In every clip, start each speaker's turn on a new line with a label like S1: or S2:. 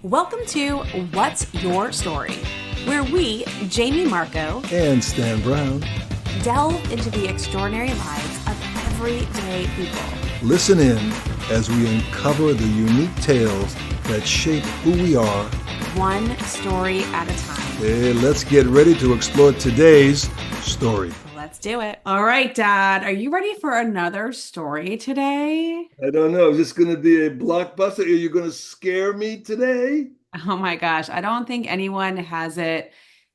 S1: Welcome to What's Your Story, where we, Jamie Marco,
S2: and Stan Brown,
S1: delve into the extraordinary lives of everyday people.
S2: Listen in as we uncover the unique tales that shape who we are,
S1: one story at a time.
S2: Hey, let's get ready to explore today's story.
S1: Let's do it. All right, Dad, are you ready for another story today?
S2: I don't know. Is this going to be a blockbuster? Are you going to scare me today?
S1: Oh my gosh, I don't think anyone has it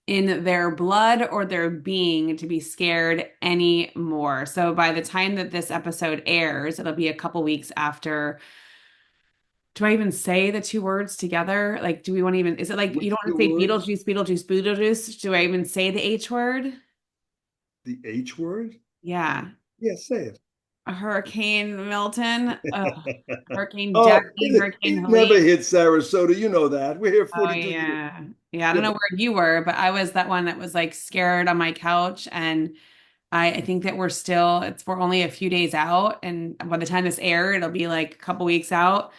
S1: in their blood or their being to be scared anymore. So by the time that this episode airs, it'll be a couple weeks after. Do I even say the two words together? Like, do we want to even, is it like, you
S2: What's
S1: don't
S2: the
S1: want to say
S2: word?
S1: Beetlejuice, Beetlejuice, Beetlejuice? Do I even say the H word?
S2: The H word?
S1: Yeah.
S2: Yeah, say it.
S1: Hurricane Milton, Hurricane
S2: Oh,
S1: Jackie, Hurricane
S2: it never
S1: Helene.
S2: hit Sarasota. You know that. We're here
S1: Oh
S2: 42 years.
S1: yeah. Yeah, I don't
S2: Yeah,
S1: know
S2: but
S1: where you were, but I was that one that was like scared on my couch. And I think that we're only a few days out. And by the time this aired, it'll be like a couple weeks out.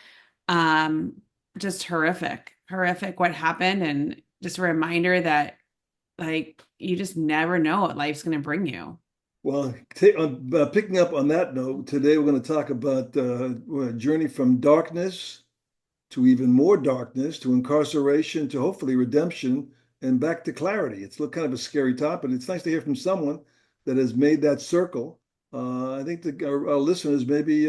S1: Um, just horrific what happened. And just a reminder that like you just never know what life's going to bring you.
S2: well, picking up on that note, today we're going to talk about a journey from darkness to even more darkness, to incarceration, to hopefully redemption, and back to clarity. It's kind of a scary topic. It's nice to hear from someone that has made that circle. I think our listeners may be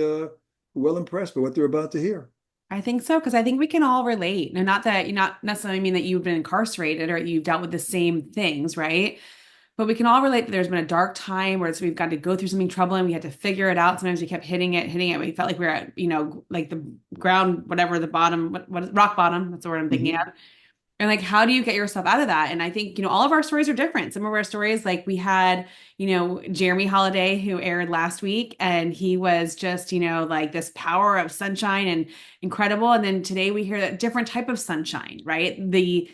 S2: well impressed by what they're about to hear.
S1: I think so, because I think we can all relate. And not that you not necessarily mean that you've been incarcerated or you've dealt with the same things, right? But we can all relate that there's been a dark time where we've got to go through something troubling. We had to figure it out. Sometimes we kept hitting it. We felt like we were at, like the ground, whatever the bottom, what is rock bottom? That's the word I'm thinking
S2: Mhm.
S1: of. And like, how do you get yourself out of that? And I think, all of our stories are different. Some of our stories, like we had, Jeremy Holiday, who aired last week, and he was just, like this power of sunshine and incredible. And then today we hear that different type of sunshine, right? The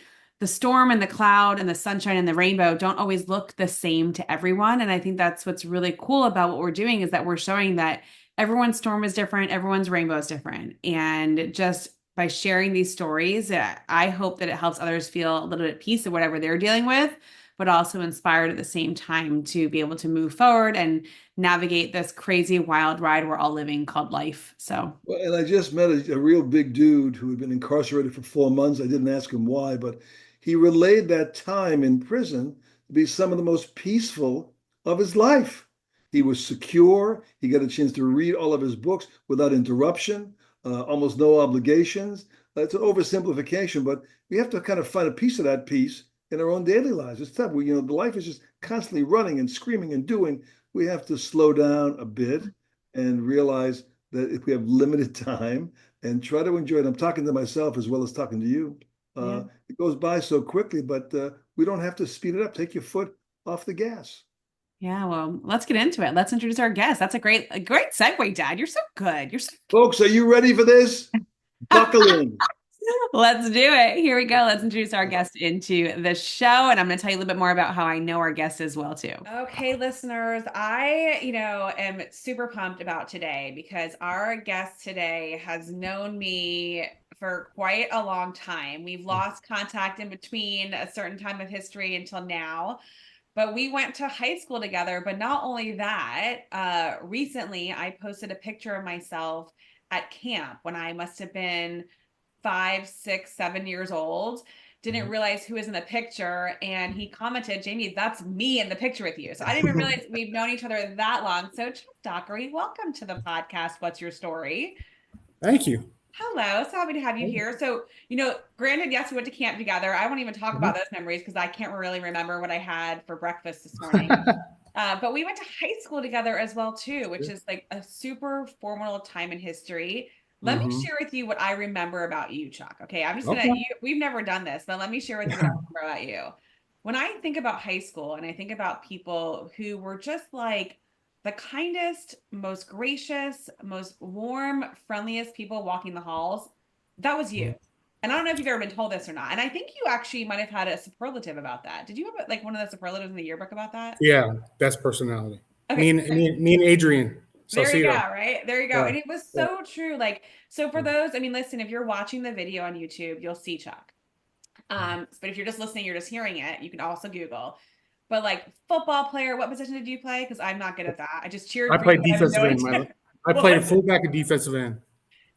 S1: storm and the cloud and the sunshine and the rainbow don't always look the same to everyone. And I think that's what's really cool about what we're doing is that we're showing that everyone's storm is different, everyone's rainbow is different. And just by sharing these stories, I hope that it helps others feel a little bit at peace of whatever they're dealing with, but also inspired at the same time to be able to move forward and navigate this crazy wild ride we're all living called life. So,
S2: Well, and I just met a real big dude who had been incarcerated for 4 months. I didn't ask him why, but he relayed that time in prison to be some of the most peaceful of his life. He was secure. He got a chance to read all of his books without interruption, almost no obligations. That's an oversimplification, but we have to kind of find a piece of that peace in our own daily lives. It's tough. The life is just constantly running and screaming and doing. We have to slow down a bit and realize that if we have limited time and try to enjoy it. I'm talking to myself as well as talking to you.
S1: yeah.
S2: It goes by so quickly, but we don't have to speed it up. Take your foot off the gas.
S1: Yeah, well, let's get into it. Let's introduce our guest. That's a great segue, Dad. You're so good. You're so
S2: Folks, are you ready for this? Buckle in.
S1: Let's do it. Here we go. Let's introduce our guest into the show. And I'm going to tell you a little bit more about how I know our guest as well, too. Okay, listeners, I, am super pumped about today because our guest today has known me for quite a long time. We've lost contact in between a certain time of history until now. But we went to high school together. But not only that, recently I posted a picture of myself at camp when I must have been 5, 6, 7 years old. Didn't realize who was in the picture. And he commented, Jamie, that's me in the picture with you. So I didn't even realize we've known each other that long. So, Dockery, welcome to the podcast. What's your story?
S3: Thank you.
S1: Hello, so happy to have you here. So, granted, yes, we went to camp together. I won't even talk about those memories because I can't really remember what I had for breakfast this morning. But we went to high school together as well, too, which is like a super formative time in history. Let me share with you what I remember about you, Chuck. Okay, I'm just
S3: Okay.
S1: we've never done this, but let me share with you what I remember about you. When I think about high school and I think about people who were just like the kindest, most gracious, most warm, friendliest people walking the halls, that was you. And I don't know if you've ever been told this or not. And I think you actually might have had a superlative about that. Did you have like one of the superlatives in the yearbook about that?
S3: Yeah, best personality.
S1: Okay,
S3: Me and Adrian. So
S1: There you
S3: see
S1: go,
S3: ya.
S1: right? There you go.
S3: Yeah.
S1: And it was
S3: Yeah.
S1: so true. Like, so for
S3: Yeah.
S1: those, I mean, listen, if you're watching the video on YouTube, you'll see Chuck. But if you're just listening, you're just hearing it, you can also Google. But like football player, what position did you play? Because I'm not good at that. I just cheered
S3: I
S1: for you,
S3: played
S1: but I have no
S3: defensive end.
S1: idea.
S3: I
S1: What
S3: played
S1: was it?
S3: fullback and defensive end.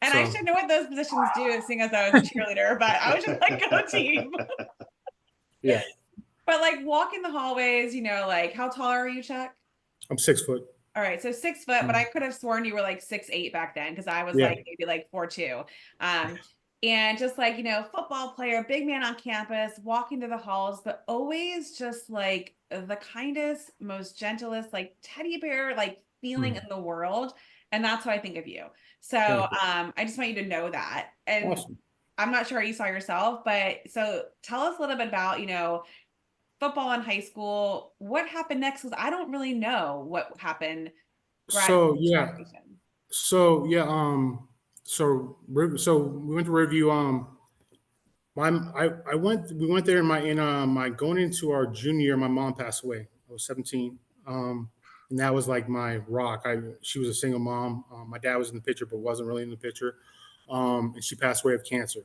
S1: And I
S3: So
S1: should know what those positions do, seeing as I was a cheerleader, but I was just like, go team.
S3: yeah,
S1: But like walking the hallways, like how tall are you, Chuck?
S3: I'm 6 foot.
S1: All right, so 6 foot, but I
S3: Mm.
S1: could have sworn you were like 6'8" back then because I was
S3: Yeah.
S1: like maybe like 4'2". Um, and just like, football player, big man on campus, walking through the halls, but always just like the kindest, most gentlest, like teddy bear, like feeling
S3: Mm.
S1: in the world. And that's how I think of you. So
S3: Thank you.
S1: I just want you to know that. And
S3: Awesome.
S1: I'm not sure how you saw yourself, but so tell us a little bit about, football in high school. What happened next? Because I don't really know what happened
S3: So yeah,
S1: graduation.
S3: so yeah, so we went to review. My I went we went there in my going into our junior year. My mom passed away. I was 17. And that was like my rock. She was a single mom. My dad was in the picture, but wasn't really in the picture. And she passed away of cancer.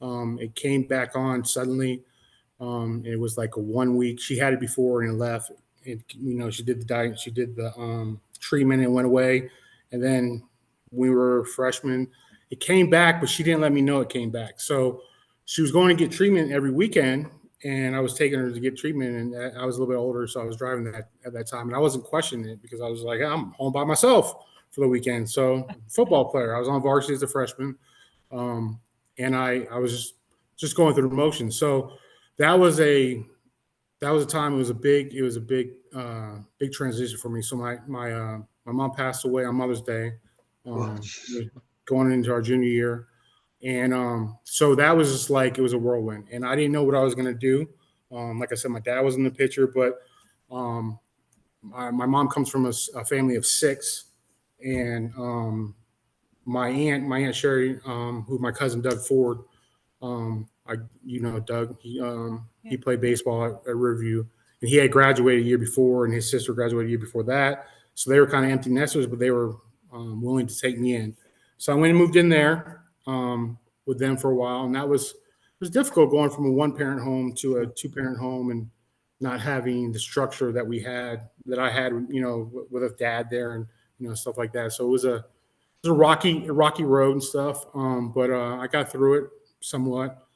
S3: It came back on suddenly. It was like a 1 week. She had it before and it left. She did the diet, she did the treatment, and it went away. And then we were freshmen. It came back, but she didn't let me know it came back. So she was going to get treatment every weekend, and I was taking her to get treatment. And I was a little bit older, so I was driving that at that time, and I wasn't questioning it because I was like, I'm home by myself for the weekend. So football player, I was on varsity as a freshman, um, and I was just going through the motions. So that was a that was a time. It was a big transition for me. So my mom passed away on Mother's Day,
S2: Oh,
S3: um,
S2: jeez.
S3: going into our junior year, and so that was just like it was a whirlwind, and I didn't know what I was going to do. Like I said, my dad was in the picture, but um, my mom comes from a family of six, and my aunt Sherry, who my cousin Doug Ford, Doug. He
S1: Yeah.
S3: played baseball at Riverview, and he had graduated a year before, and his sister graduated a year before that. So they were kind of empty nesters, but they were willing to take me in. So I went and moved in there with them for a while, and it was difficult going from a one parent home to a
S2: Sure.
S3: 2 parent home, and not having the structure that I had, with a dad there, and stuff like that. So it was a rocky road and stuff, but I got through it somewhat.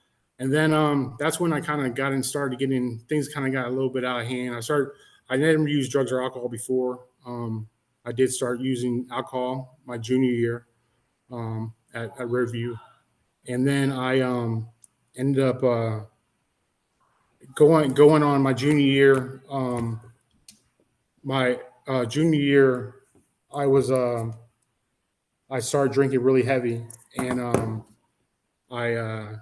S3: And then that's when I kind of got in, started getting things kind of got a little bit out of hand. I never used drugs or alcohol before. I did start using alcohol my junior year at Riverview. And then I ended up going on my junior year. My junior year, I was I started drinking really heavy, and I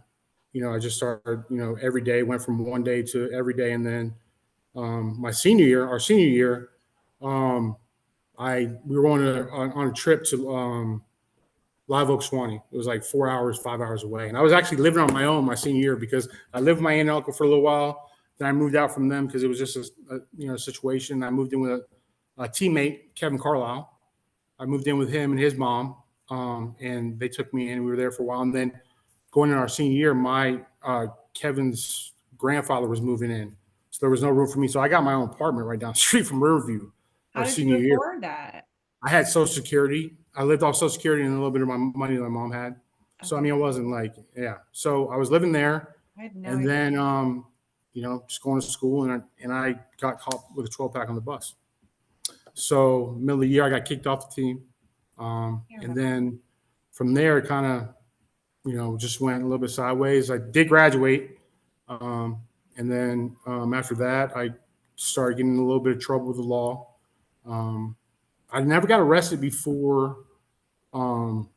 S3: I just started, every day, went from one day to every day. And then our senior year, um, we were on a trip to Live Oak, Swanee. It was like 4 hours, 5 hours away. And I was actually living on my own my senior year because I lived with my aunt and uncle for a little while. Then I moved out from them because it was just a situation. I moved in with a teammate, Kevin Carlisle. I moved in with him and his mom, and they took me in. We were there for a while, and then going in our senior year, my Kevin's grandfather was moving in, so there was no room for me. So I got my own apartment right down the street from Riverview
S1: How
S3: our
S1: did you
S3: senior year.
S1: afford that?
S3: I had Social Security. I lived off Social Security and a little bit of my money that my mom had. So I
S1: Okay.
S3: mean, it wasn't like, yeah. So I was living there,
S1: I had no
S3: and
S1: idea.
S3: then just going to school, and I got caught with a 12 pack on the bus. So middle of the year, I got kicked off the team,
S1: I can't
S3: and
S1: remember.
S3: then from there, it kind of just went a little bit sideways. I did graduate, and then after that, I started getting in a little bit of trouble with the law. Um, I never got arrested before when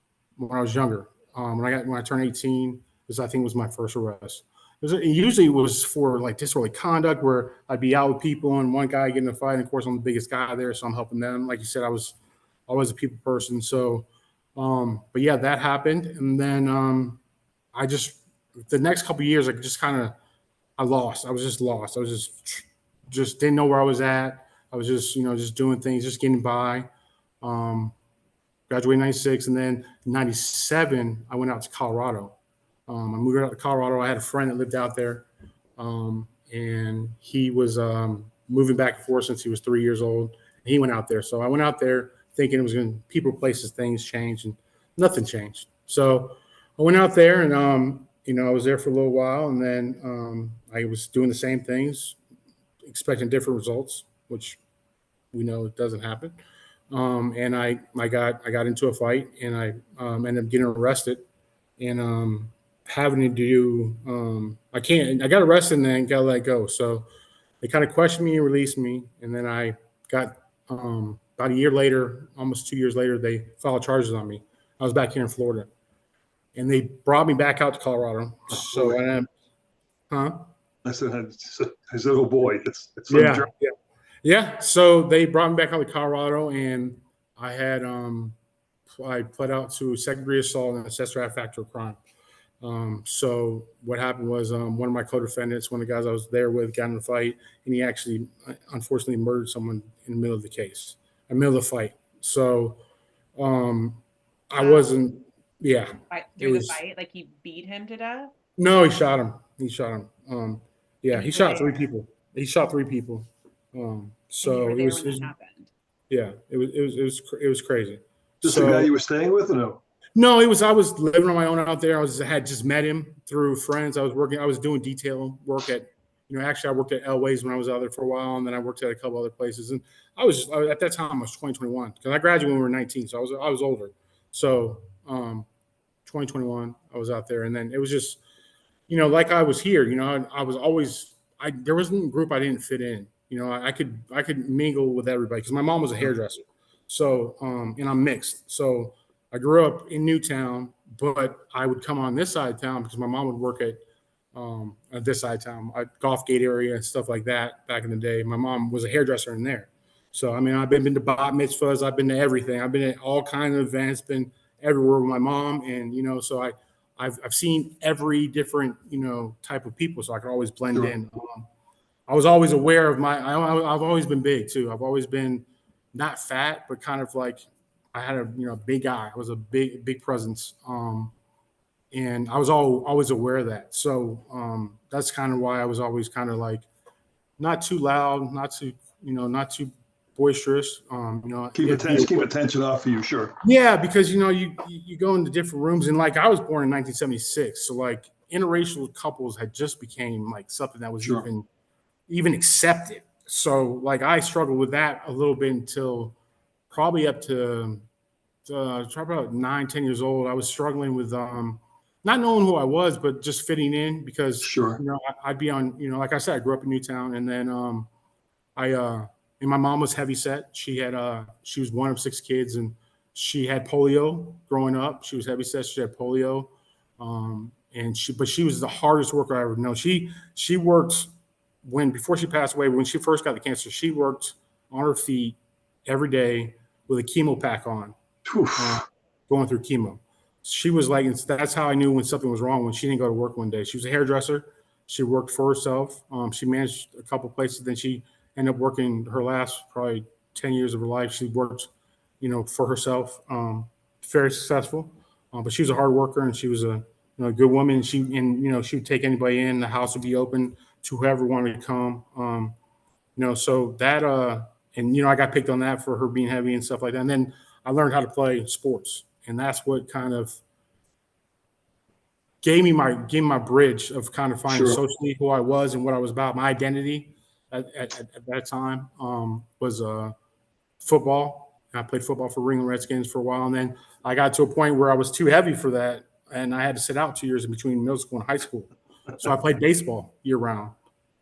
S3: I was younger. When I turned 18, this I think was my first arrest. It usually was for like disorderly conduct, where I'd be out with people and one guy getting in a fight. And of course, I'm the biggest guy there, so I'm helping them. Like you said, I was always a people person. So, but yeah, that happened, and then I just the next couple of years, I just kind of I lost. I was just lost. I was just didn't know where I was at. I was just just doing things, just getting by. Um, graduated in 96. And then in 97, I went out to Colorado. I moved out to Colorado. I had a friend that lived out there. And he was moving back and forth since he was 3 years old. And he went out there. So I went out there thinking it was going to, people, places, things change, and nothing changed. So I went out there and, I was there for a little while, and then I was doing the same things, expecting different results, which we know it doesn't happen. And I got into a fight, and I ended up getting arrested, and having to do I got arrested and then got let go. So they kind of questioned me and released me, and then I got about a year later, almost 2 years later, they filed charges on me. I was back here in Florida, and they brought me back out to Colorado. So
S2: I said, oh boy, it's
S3: yeah. So they brought me back out to Colorado, and I had I pled out to second-degree assault and accessory after fact to a crime. So what happened was one of my co-defendants, one of the guys I was there with, got in a fight, and he actually, unfortunately, murdered someone in the middle of the case, in the middle of the fight. So I wasn't, yeah.
S1: Through the fight, like he beat him to death?
S3: No, he shot him. He shot 3 people. He shot 3 people. So
S1: it was when that happened.
S3: Yeah, it was crazy.
S2: Just the guy you were staying with, or no?
S3: No, I was living on my own out there. I had just met him through friends. I was doing detail work at, actually I worked at Elway's when I was out there for a while, and then I worked at a couple other places. And at that time I was 2021 because I graduated when we were 19, so I was older. So 2021 I was out there, and then it was just, like I was here. I was always there wasn't a group I didn't fit in. I could mingle with everybody because my mom was a hairdresser. So and I'm mixed. So I grew up in Newtown, but I would come on this side of town because my mom would work at this side of town, Golf Gate area and stuff like that back in the day. My mom was a hairdresser in there. So, I've been to bat mitzvahs. I've been to everything. I've been at all kinds of events, been everywhere with my mom. And, so I've seen every different, type of people. So I could always blend in. I was always aware of I've always been big too. I've always been not fat, but kind of like, I had a big guy. I was a big presence, and I was always aware of that. So that's kind of why I was always kind of like not too loud, not too boisterous.
S2: Keep attention off of you, sure.
S3: Yeah, because you go into different rooms, and like I was born in 1976, so like interracial couples had just became like something that was even accepted. So like I struggled with that a little bit until probably up to about 9-10 years old. I was struggling with not knowing who I was, but just fitting in because I'd be on, like I said, I grew up in Newtown, and then and my mom was heavy set. She was one of 6 kids, and she had polio growing up. She was heavy set. She had polio, but she was the hardest worker I ever known. She worked before she passed away. When she first got the cancer, she worked on her feet every day with a chemo pack on, going through chemo. She was like, that's how I knew when something was wrong, when she didn't go to work one day. She was a hairdresser. She worked for herself. She managed a couple of places. Then she ended up working her last probably 10 years of her life. She worked, for herself, very successful. But she was a hard worker, and she was a good woman. She would take anybody in. The house would be open to whoever wanted to come. So that and I got picked on that for her being heavy and stuff like that. And then I learned how to play sports, and that's what kind of gave me my bridge of kind of finding socially who I was and what I was about. My identity at that time was football. I played football for Ringling Redskins for a while, and then I got to a point where I was too heavy for that, and I had to sit out 2 years in between middle school and high school. So I played baseball year round.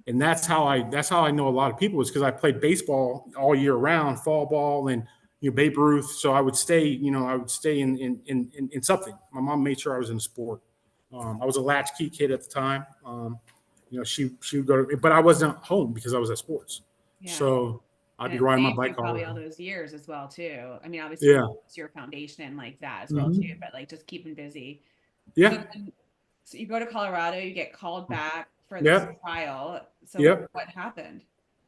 S3: And that's how I know a lot of people, is because I played baseball all year round, fall ball, and Babe Ruth. So I would stay in something. My mom made sure I was in sport. I was a latchkey kid at the time. She would go to, but I wasn't home because I was at sports. Yeah. So I'd be riding my bike
S1: probably all those years as well too. Obviously, it's your foundation like that as well too. But like just keeping busy.
S3: Yeah.
S1: So you go to Colorado, you get called back for this trial. So what happened?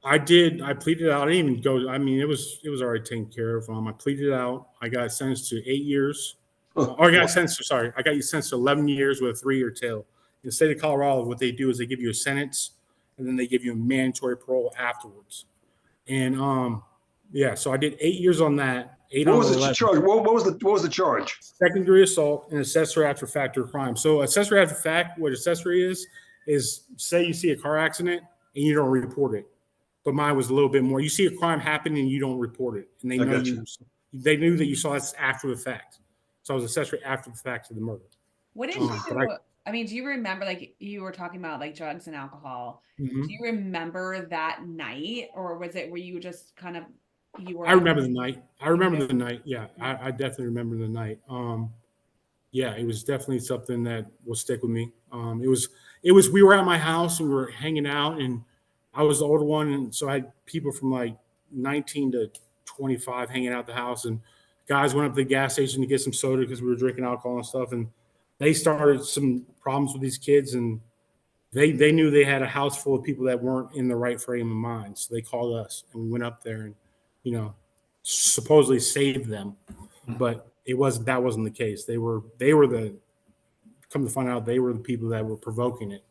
S3: I did. I pleaded out. I didn't even go. I mean, it was already taken care of. I pleaded out. I got sentenced to 8 years.
S2: Oh,
S3: Or I got
S2: wow.
S3: sentenced. Sorry, I got sentenced to 11 years with a 3-year tail. In the state of Colorado, what they do is they give you a sentence, and then they give you a mandatory parole afterwards. And yeah, so I did 8 years on that. Eight
S2: What
S3: on
S2: was the
S3: 11.
S2: charge? What was the charge?
S3: Second degree assault and accessory after fact or crime. So accessory after fact, what accessory is say you see a car accident and you don't report it. But mine was a little bit more. You see a crime happen and you don't report it, and they
S2: I
S3: know
S2: got you.
S3: you. They knew that you saw it after the fact. So I was accessory after the fact to the murder.
S1: What did I mean, do you remember, like you were talking about like drugs and alcohol? Do you remember that night, or were you just kind of, you were
S3: I
S1: like,
S3: remember the night. I remember the night. Yeah, I definitely remember the night. Yeah, it was definitely something that will stick with me. It was we were at my house and we were hanging out, and I was the older one, and so I had people from like 19 to 25 hanging out the house, and guys went up to the gas station to get some soda because we were drinking alcohol and stuff, and they started some problems with these kids, and they knew they had a house full of people that weren't in the right frame of mind, so they called us, and we went up there and supposedly saved them, but that wasn't the case. They were the come to find out they were the people that were provoking it.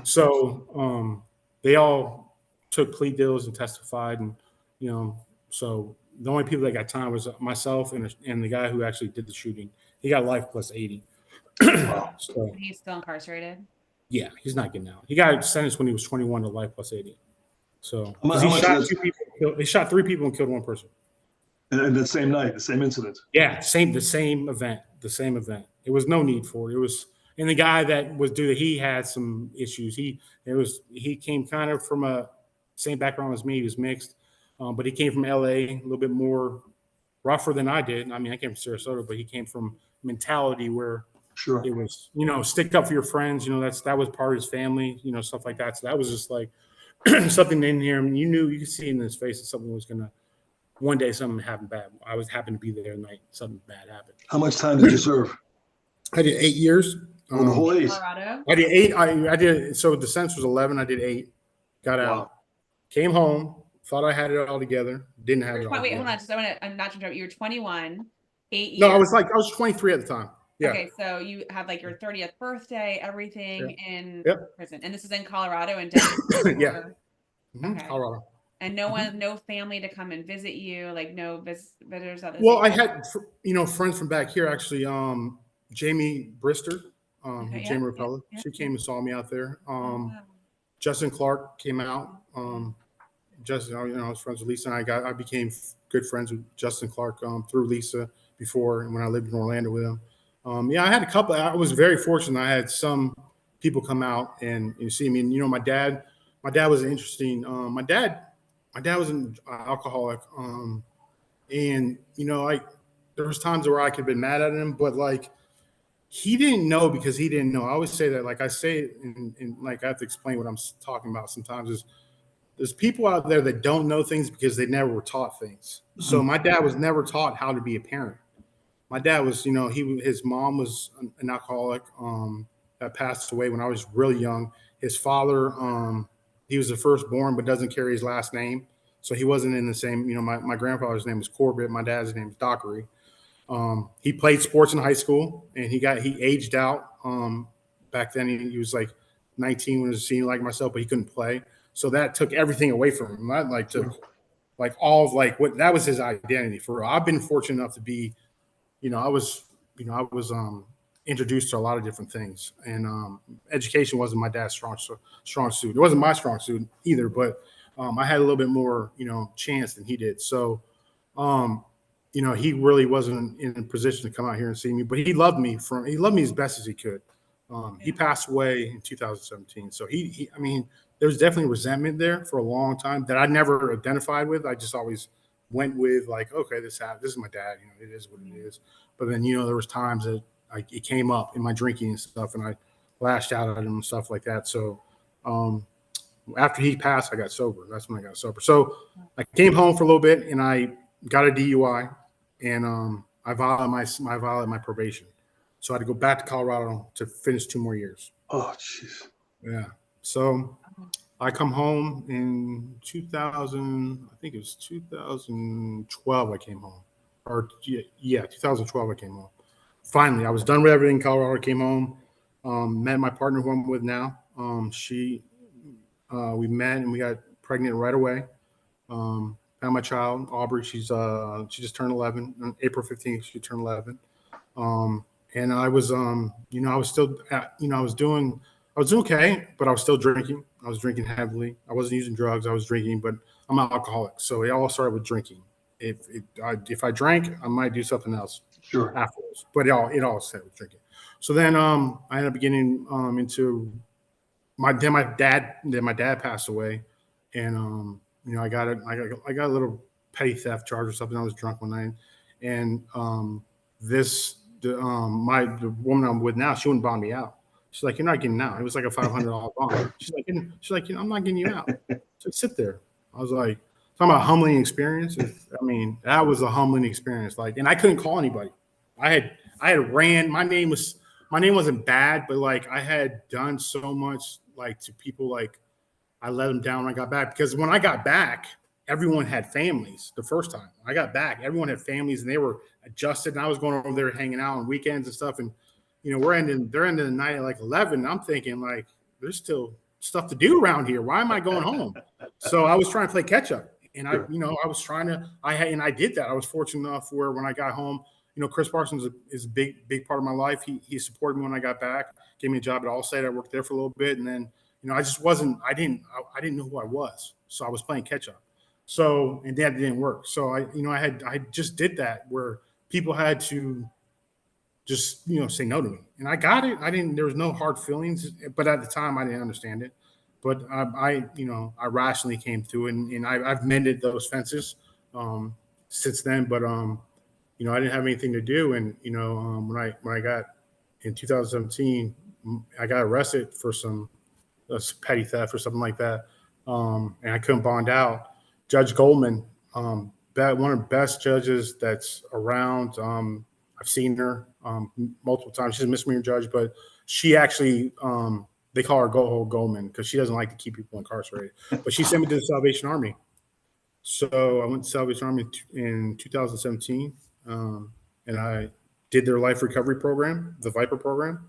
S3: So they all took plea deals and testified, and so the only people that got time was myself and the guy who actually did the shooting. He got life plus 80.
S2: Wow.
S3: So
S1: he's still incarcerated?
S3: yeah, he's not getting out. He got sentenced when he was 21 to life plus 80. So
S2: How
S3: he
S2: much
S3: shot
S2: is
S3: 2 people. He shot 3 people and killed 1 person.
S2: in the same night, the same incident?
S3: Yeah, the same event. It was no need for it. It was, and the guy that was doing it, he had some issues. He came kind of from a same background as me. He was mixed, but he came from LA, a little bit more rougher than I did. I mean, I came from Sarasota, but he came from mentality where
S2: Sure.
S3: it was, stick up for your friends. That was part of his family. Stuff like that. So that was just like something in here. I mean, you could see in his face that something was gonna. One day something happened bad. I was happened to be there the night something bad happened.
S2: How much time did you serve?
S3: I did 8 years.
S2: Oh, the whole 8.
S1: Colorado?
S3: I did 8. I did, so the sentence was 11. I did 8. Got out.
S2: Wow.
S3: Came home. Thought I had it all together. Didn't have it all
S1: Wait,
S3: together.
S1: hold on. Just I'm not to interrupt. You were 21, 8 years.
S3: No, I was 23 at the time. Yeah.
S1: Okay, so you have like your 30th birthday, everything in
S3: Yep.
S1: prison, and this is in Colorado and Denver.
S3: Yeah.
S1: Okay.
S3: Colorado.
S1: And no family to come and visit you, like no visitors.
S3: Well, I had friends from back here actually. Jaime Brister,
S1: Okay,
S3: Jaime
S1: yeah,
S3: Rapella.
S1: yeah.
S3: She came and saw me out there.
S1: Wow.
S3: Justin Clark came out. Justin, I was friends with Lisa, and I became good friends with Justin Clark through Lisa before, and when I lived in Orlando with him. Yeah, I had a couple. I was very fortunate. I had some people come out and see me. And my dad was interesting. My dad was an alcoholic, and there was times where I could have been mad at him, but like he didn't know because he didn't know. I always say that, like I say it, and like I have to explain what I'm talking about sometimes. Is there's people out there that don't know things because they never were taught things. So my dad was never taught how to be a parent. My dad was, his mom was an alcoholic that passed away when I was really young. His father, he was the firstborn, but doesn't carry his last name. So he wasn't in the same, my grandfather's name was Corbett. My dad's name is Dockery. He played sports in high school, and he aged out. Back then he was like 19 when he was a senior like myself, but he couldn't play. So that took everything away from him. That like took like all of like what that was his identity for real. I've been fortunate enough to be, I was introduced to a lot of different things, and education wasn't my dad's strong suit. It wasn't my strong suit either, but I had a little bit more, chance than he did. So, he really wasn't in a position to come out here and see me, but he loved me as best as he could. He passed away in 2017. So I mean, there was definitely resentment there for a long time that I never identified with. I just always went with like, okay, this is my dad, it is what it is. But then, there was times that it came up in my drinking and stuff, and I lashed out at him and stuff like that. So after he passed, I got sober. That's when I got sober. So I came home for a little bit, and I got a DUI, and I violated my probation. So I had to go back to Colorado to finish 2 more years.
S2: Oh, jeez.
S3: Yeah. So I come home in 2000. I think it was 2012. I came home, or yeah, 2012. I came home. Finally, I was done with everything in Colorado. I came home, met my partner who I'm with now. We met and we got pregnant right away. Found my child, Aubrey. She just turned 11 on April 15th. She turned 11. And I was, I was still, I was doing okay, but I was still drinking. I was drinking heavily. I wasn't using drugs. I was drinking, but I'm an alcoholic. So it all started with drinking. If I drank, I might do something else
S2: Sure.
S3: afterwards, but it all started with drinking. So then, I ended up getting, into my dad passed away. And, I got a little petty theft charge or something. I was drunk one night. And, the woman I'm with now, she wouldn't bond me out. She's like, "You're not getting out." It was like a $500 bond. She's like, "I'm not getting you out. Just sit there." I was like, talking about a humbling experience. That was a humbling experience. Like, and I couldn't call anybody. I had ran. My name wasn't bad, but like I had done so much like to people. Like I let them down when I got back, because when I got back, everyone had families. The first time I got back, everyone had families and they were adjusted. And I was going over there hanging out on weekends and stuff. And, they're ending the night at like 11. And I'm thinking like, there's still stuff to do around here. Why am I going home? So I was trying to play catch up. And I did that. I was fortunate enough where when I got home, Chris Parsons is a big part of my life. He supported me when I got back, gave me a job at Allstate. I worked there for a little bit. And then, I didn't know who I was. So I was playing catch up. So, and that didn't work. So I just did that where people had to just, say no to me, and I got it. There was no hard feelings, but at the time I didn't understand it. But I rationally came through it, and I've mended those fences, since then. But, I didn't have anything to do. And, when I got in 2017, I got arrested for some petty theft or something like that. And I couldn't bond out. Judge Goldman, one of the best judges that's around. I've seen her multiple times. She's a misdemeanor judge, but she actually, they call her Go-Ho Goldman because she doesn't like to keep people incarcerated. But she sent me to the Salvation Army. So I went to Salvation Army in 2017, and I did their life recovery program, the Viper program.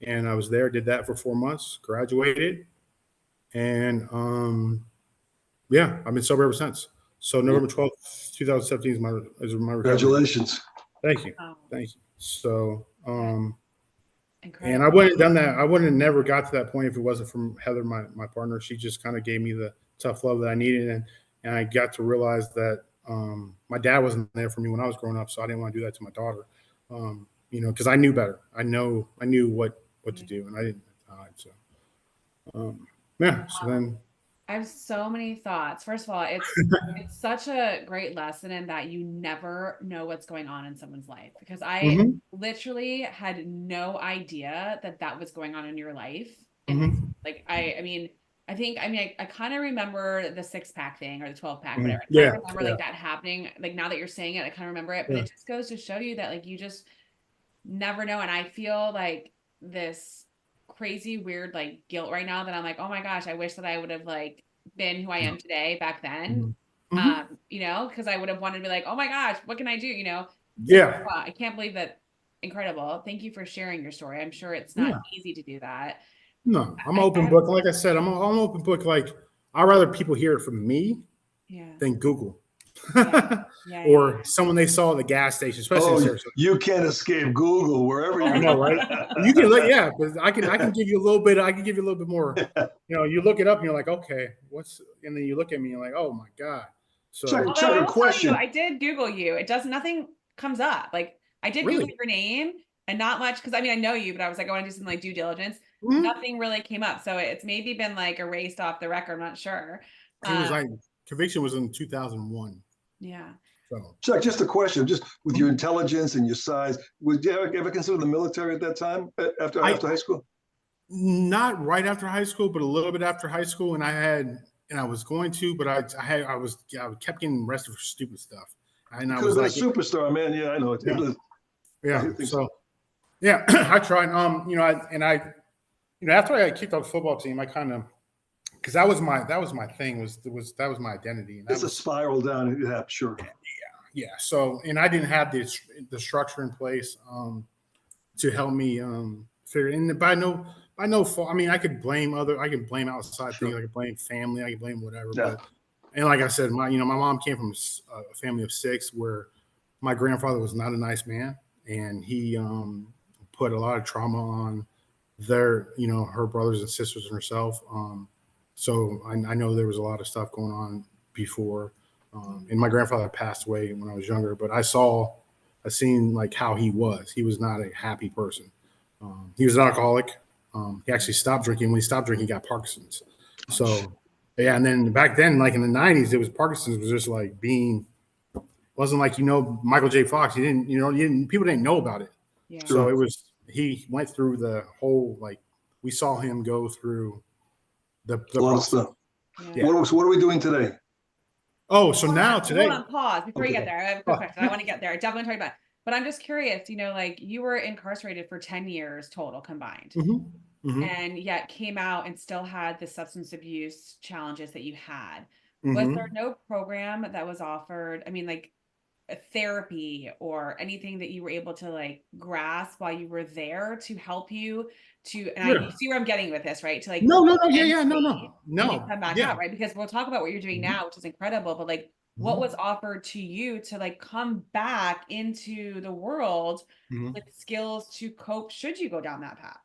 S3: And I was there, did that for 4 months, graduated. And I've been sober ever since. So November 12th, 2017 is my recovery.
S2: Congratulations.
S3: Thank you. Thank you. So, and I wouldn't have done that. I wouldn't have never got to that point if it wasn't from Heather, my partner. She just kind of gave me the tough love that I needed. And I got to realize that, my dad wasn't there for me when I was growing up. So I didn't want to do that to my daughter, because I knew better. I knew what to do, and I didn't hide. So, so then.
S1: I have so many thoughts. First of all, it's such a great lesson in that you never know what's going on in someone's life, because I literally had no idea that was going on in your life. And like, I kind of remember the 6-pack thing or the 12-pack, whatever. I remember like that happening. Like now that you're saying it, I kind of remember it, but it just goes to show you that like, you just never know. And I feel like this crazy weird like guilt right now that I'm like, oh my gosh, I wish that I would have like been who I am today back then. Because I would have wanted to be like, oh my gosh, what can I do? I can't believe that. Incredible. Thank you for sharing your story. I'm sure it's not easy to do that.
S3: No, I'm an open book. Like I said, I'm an open book. Like I'd rather people hear it from me than Google. Or someone they saw at the gas station, especially in
S2: you can't escape Google wherever you
S3: know, right? You can look, but I can give you a little bit. I can give you a little bit more. You look it up and you're like, okay, and then you look at me and you're like, oh my god. So
S2: check a question.
S1: I did Google you. It does nothing comes up. Like I did Google your name and not much because I know you, but I was like, I want to do some like due diligence. Nothing really came up, so it's maybe been like erased off the record. I'm not sure.
S3: It was like conviction was in 2001.
S1: Yeah.
S3: So,
S2: Chuck, just a question, just with your intelligence and your size, would you ever consider the military at that time, after high school?
S3: Not right after high school, but a little bit after high school. And I was going to, but I kept getting arrested for stupid stuff. And I was like
S2: a superstar, man. Yeah, I know it.
S3: I tried. After I got kicked off the football team, I kind of because that was my thing that was my identity. And that
S2: It's a
S3: was,
S2: spiral down. Yeah, sure.
S3: yeah. So, and I didn't have the structure in place to help me figure. And by no fault. I mean, I could blame outside
S2: Sure.
S3: things. I could blame family. I could blame whatever.
S2: Yeah.
S3: But and like I said, my mom came from a family of 6 where my grandfather was not a nice man, and he put a lot of trauma on her brothers and sisters and herself. So I know there was a lot of stuff going on before. And my grandfather passed away when I was younger, but I seen like how he was. He was not a happy person. He was an alcoholic. He actually stopped drinking. When he stopped drinking, he got Parkinson's. So yeah, and then back then, like in the 90s, it was Parkinson's was just like wasn't like Michael J. Fox. People didn't know about it.
S1: Yeah.
S3: So he went through the whole, like, we saw him go through the
S2: A lot of
S3: process.
S2: stuff.
S1: Yeah.
S2: What are we doing today?
S3: Oh, so now today.
S1: Hold on, pause before you
S2: Okay.
S1: get there. I have a quick question. I want to get there. I definitely talk about it. But I'm just curious, like you were incarcerated for 10 years total combined.
S3: Mhm.
S1: And yet came out and still had the substance abuse challenges that you had.
S3: Mhm.
S1: Was there no program that was offered? I mean, like a therapy or anything that you were able to like grasp while you were there to help you you see where I'm getting with this, right? To like
S3: No,
S1: no, when you come back out, right? Because we'll talk about what you're doing now, which is incredible, but like what was offered to you to like come back into the world with skills to cope should you go down that path?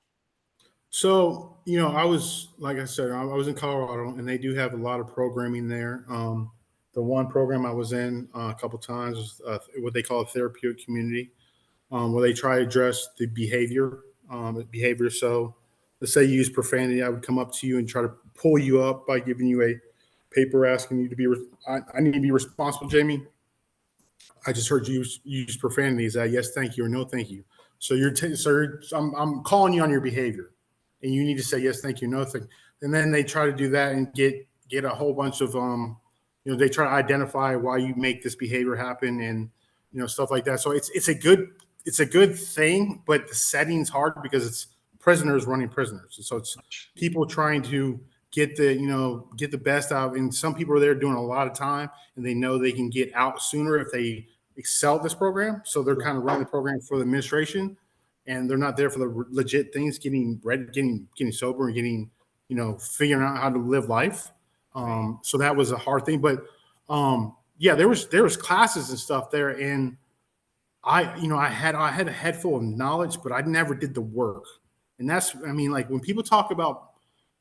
S3: So, I was, like I said, I was in Colorado, and they do have a lot of programming there. The one program I was in a couple times was what they call a therapeutic community, where they try to address the behavior. So, let's say you use profanity, I would come up to you and try to pull you up by giving you a paper asking you to be. I need to be responsible, Jamie. I just heard you use profanity. Is that yes, thank you, or no, thank you? So I'm calling you on your behavior, and you need to say yes, thank you, no, thank you. And then they try to do that and get a whole bunch of they try to identify why you make this behavior happen, and stuff like that. So it's a good thing, but the setting's hard because it's prisoners running prisoners, and so it's people trying to get the best out. And some people are there doing a lot of time, and they know they can get out sooner if they excel at this program. So they're kind of running the program for the administration, and they're not there for the legit things, getting sober and getting, figuring out how to live life. So that was a hard thing, but yeah, there was classes and stuff there, and I had a head full of knowledge, but I never did the work. And like when people talk about,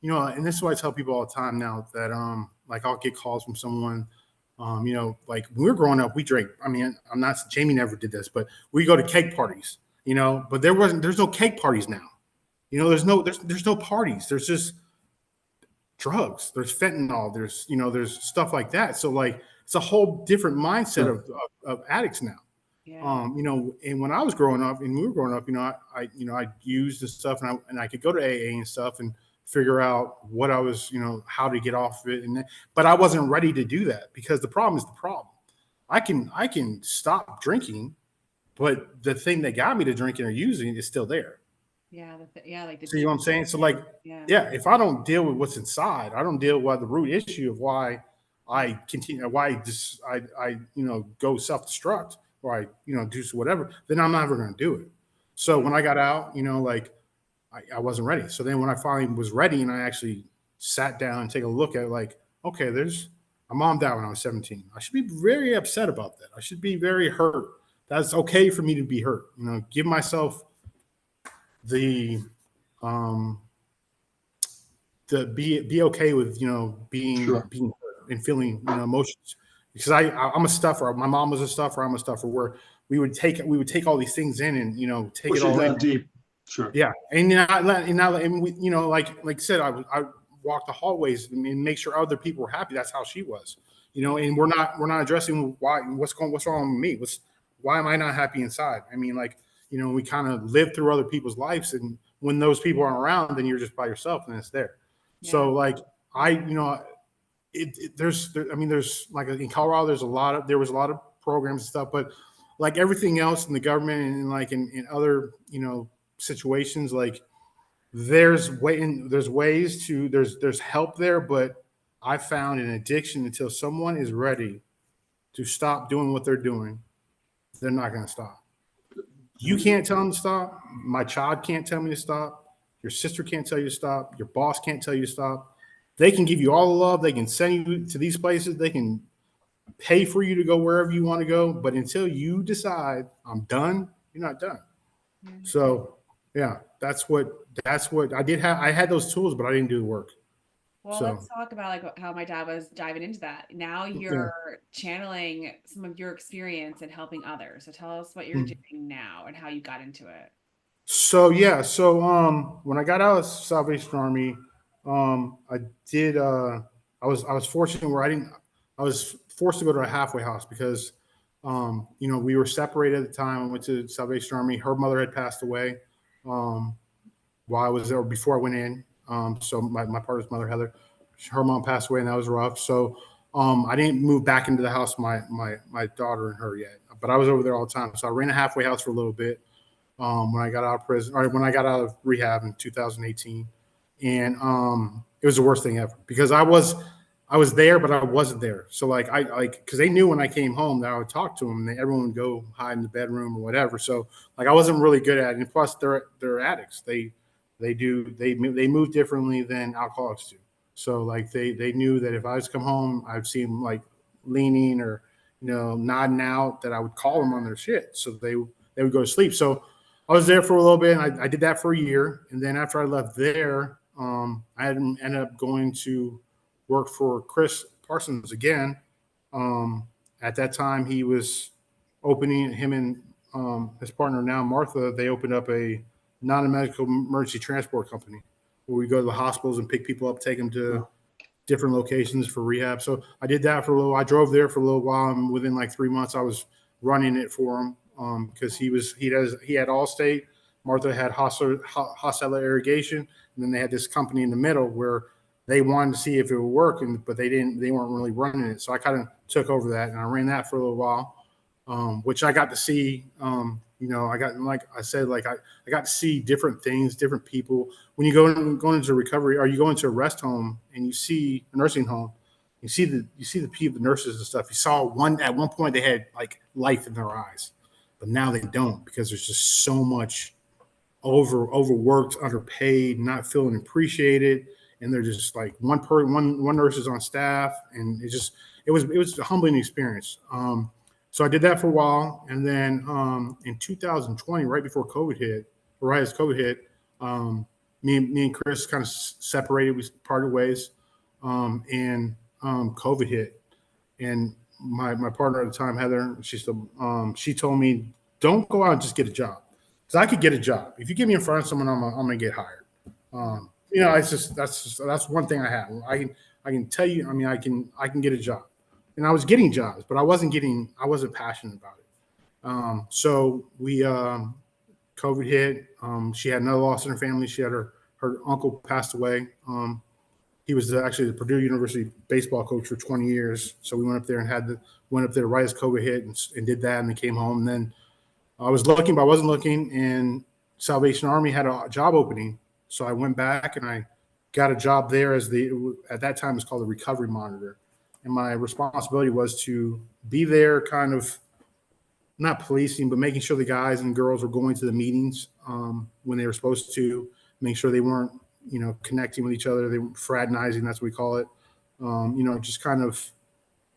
S3: and this is what I tell people all the time now that, like I'll get calls from someone, like when we were growing up, we drank. I mean, Jamie never did this, but we go to cake parties, but there's no cake parties now. There's no parties. There's just drugs. There's fentanyl. There's stuff like that. So like, it's a whole different mindset of addicts now.
S1: Yeah.
S3: And when I was growing up and we were growing up, I used this stuff, and I could go to AA and stuff and figure out what I was, how to get off of it. But I wasn't ready to do that because the problem is the problem. I can stop drinking, but the thing that got me to drinking or using is still there.
S1: Yeah. Like
S3: See what I'm saying? So like, yeah, if I don't deal with what's inside, I don't deal with the root issue of why I continue, why I go self-destruct, or I, do whatever, then I'm never going to do it. So when I got out, like I wasn't ready. So then when I finally was ready and I actually sat down and take a look at it, like, okay, my mom died when I was 17. I should be very upset about that. I should be very hurt. That's okay for me to be hurt. Give myself the be okay with, being hurt and feeling, emotions. Because I'm a stuffer. My mom was a stuffer. I'm a stuffer. Where we would take all these things in and take
S2: Push
S3: it all
S2: down
S3: in
S2: deep. Sure.
S3: Yeah, and we, like I said, I walk the hallways and make sure other people were happy. That's how she was, And we're not addressing what's wrong with me. Why am I not happy inside? I mean, like we kind of live through other people's lives, and when those people aren't around, then you're just by yourself, and it's there. Yeah. So like there's like in Colorado, there was a lot of programs and stuff, but like everything else in the government and like in other situations, like there's ways to there's help there, but I found an addiction until someone is ready to stop doing what they're doing, they're not going to stop. You can't tell them to stop. My child can't tell me to stop. Your sister can't tell you to stop. Your boss can't tell you to stop. They can give you all the love. They can send you to these places. They can pay for you to go wherever you want to go. But until you decide I'm done, you're not done. So yeah, that's what I did have. I had those tools, but I didn't do the work.
S1: Well,
S3: So
S1: let's talk about like how my dad was diving into that. Now
S3: yeah.
S1: you're channeling some of your experience and helping others. So tell us what you're doing now and how you got into it.
S3: So yeah, so when I got out of Salvation Army, I did I was fortunate where I was forced to go to a halfway house because we were separated at the time. I went to Salvation Army. Her mother had passed away um while I was there before I went in. So my partner's mother, Heather, her mom passed away and that was rough. So I didn't move back into the house with my daughter and her yet. But I was over there all the time. So I ran a halfway house for a little bit when I got out of prison, or when I got out of rehab in 2018, and it was the worst thing ever because I was there, but I wasn't there. So because they knew when I came home that I would talk to them, and everyone would go hide in the bedroom or whatever. So I wasn't really good at it. And plus, they're addicts. They move differently than alcoholics do. So they knew that if I was to come home, I'd see them leaning or nodding out, that I would call them on their shit. So they would go to sleep. So I was there for a little bit, and I did that for a year. And then after I left there, I ended up going to work for Chris Parsons again. At that time, he was opening, him and his partner now, Martha, they opened up a non-medical emergency transport company where we go to the hospitals and pick people up, take them to different locations for rehab. So I did that for a little. I drove there for a little while, and within 3 months, I was running it for him because he had Allstate, Martha had hostile irrigation, and then they had this company in the middle where they wanted to see if it would work, but they weren't really running it. So I kind of took over that, and I ran that for a little while, which I got to see. I got, like I said, I got to see different things, different people. When you go into recovery, or you go into a rest home and you see a nursing home, you see the people, the nurses and stuff. You saw at one point they had life in their eyes, but now they don't because there's just so much overworked, underpaid, not feeling appreciated, and they're just one nurse is on staff, and it was a humbling experience. So I did that for a while, and then in 2020, right before COVID hit, or right as COVID hit, me and Chris kind of separated. We parted ways, and COVID hit, and my partner at the time, Heather, she told me, don't go out and just get a job, because I could get a job. If you get me in front of someone, I'm gonna get hired. It's that's one thing I have. I can tell you. I mean, I can get a job, and I was getting jobs, but I wasn't passionate about it. So COVID hit. She had another loss in her family. She had her uncle passed away. He was actually the Purdue University baseball coach for 20 years. So we went up there and went up there right as COVID hit and did that, and then came home. And then I was looking, but I wasn't looking, and Salvation Army had a job opening. So I went back and I got a job there at that time it was called the recovery monitor. And my responsibility was to be there, kind of not policing, but making sure the guys and girls were going to the meetings when they were supposed to, make sure they weren't, connecting with each other. They were fraternizing, that's what we call it. Just kind of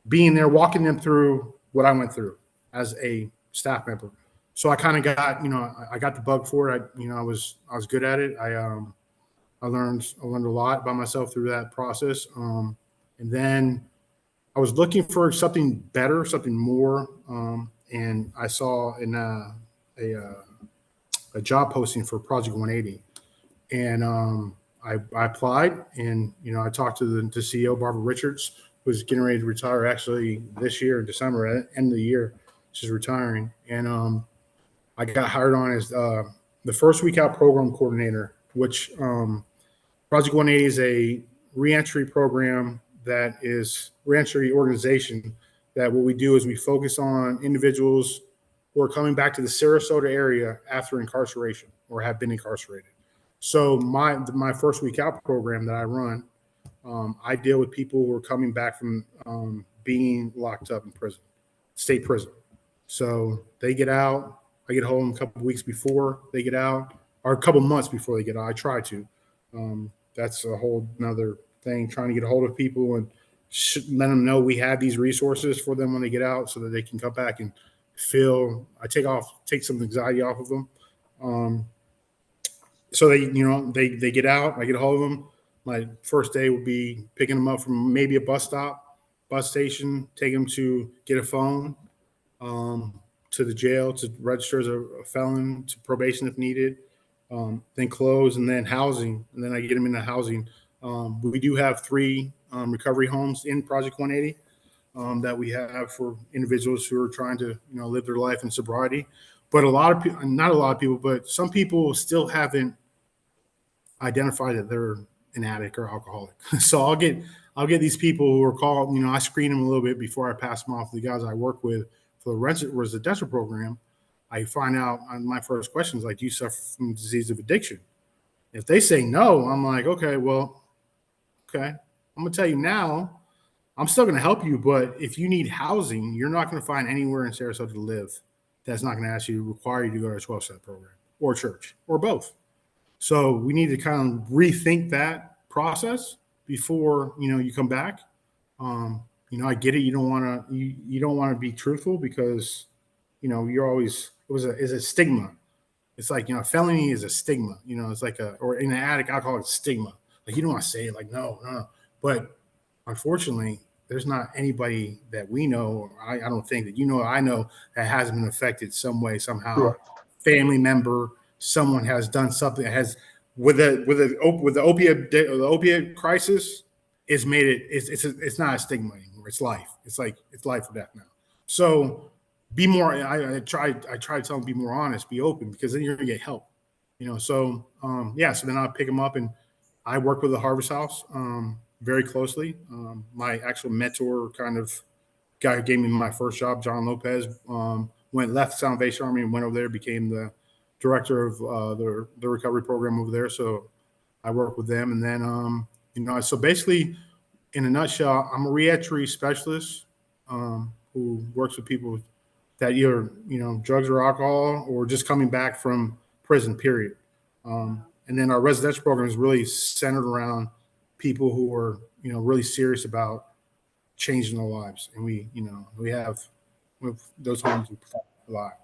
S3: being there, walking them through what I went through as a staff member. So I kind of got, I got the bug for it. I was good at it. I learned a lot by myself through that process. And then I was looking for something better, something more. And I saw in a job posting for Project 180, and I applied, and I talked to the CEO, Barbara Richards, who's getting ready to retire actually this year in December, at the end of the year, she's retiring, and I got hired on as the first week out program coordinator, which Project 180 is a reentry program that is reentry organization that what we do is we focus on who are coming back to the Sarasota area after incarceration or have been incarcerated. So my first week out program that I run, I deal with people who are coming back from being locked up in prison, state prison. So they get out. I get home a couple of weeks before they get out, or a couple months before they get out. I try to. That's a whole nother thing, trying to get a hold of people and let them know we have these resources for them when they get out so that they can come back and I take some anxiety off of them. So they get out, I get a hold of them. My first day would be picking them up from maybe a bus station, take them to get a phone, to the jail to register as a felon, to probation if needed, then close, and then housing, and then I get them into housing. We do have 3 recovery homes in Project 180 that we have for individuals who are trying to live their life in sobriety. But not a lot of people, but some people still haven't identified that they're an addict or alcoholic. So I'll get these people who are called. I screen them a little bit before I pass them off to the guys I work with for the residential program. I find out on my first question is like, do you suffer from disease of addiction? If they say no, I'm like, okay, I'm gonna tell you now. I'm still gonna help you, but if you need housing, you're not gonna find anywhere in Sarasota to live that's not gonna require you to go to a 12-step program or church or both. So we need to kind of rethink that process before you come back. I get it. You don't want to be truthful because you're always is a stigma. It's like felony is a stigma. It's like or in an addict alcoholic stigma. Like you don't want to say it like no. But unfortunately, there's not anybody that we know. I don't think that I know that hasn't been affected some way somehow.
S2: Sure.
S3: Family member. Someone has done something that has with the opiate crisis. It's made it. It's not a stigma anymore. It's life. It's life or death now. So be more. I try to tell them be more honest, be open, because then you're gonna get help. So So then I'll pick them up, and I work with the Harvest House very closely. My actual mentor, kind of guy who gave me my first job, John Lopez, left Salvation Army and went over there, became the director of the recovery program over there. So I work with them. And then, so basically in a nutshell, I'm a reentry specialist who works with people that either, drugs or alcohol or just coming back from prison, period. And then our residential program is really centered around people who are, really serious about changing their lives. And we have those homes a lot.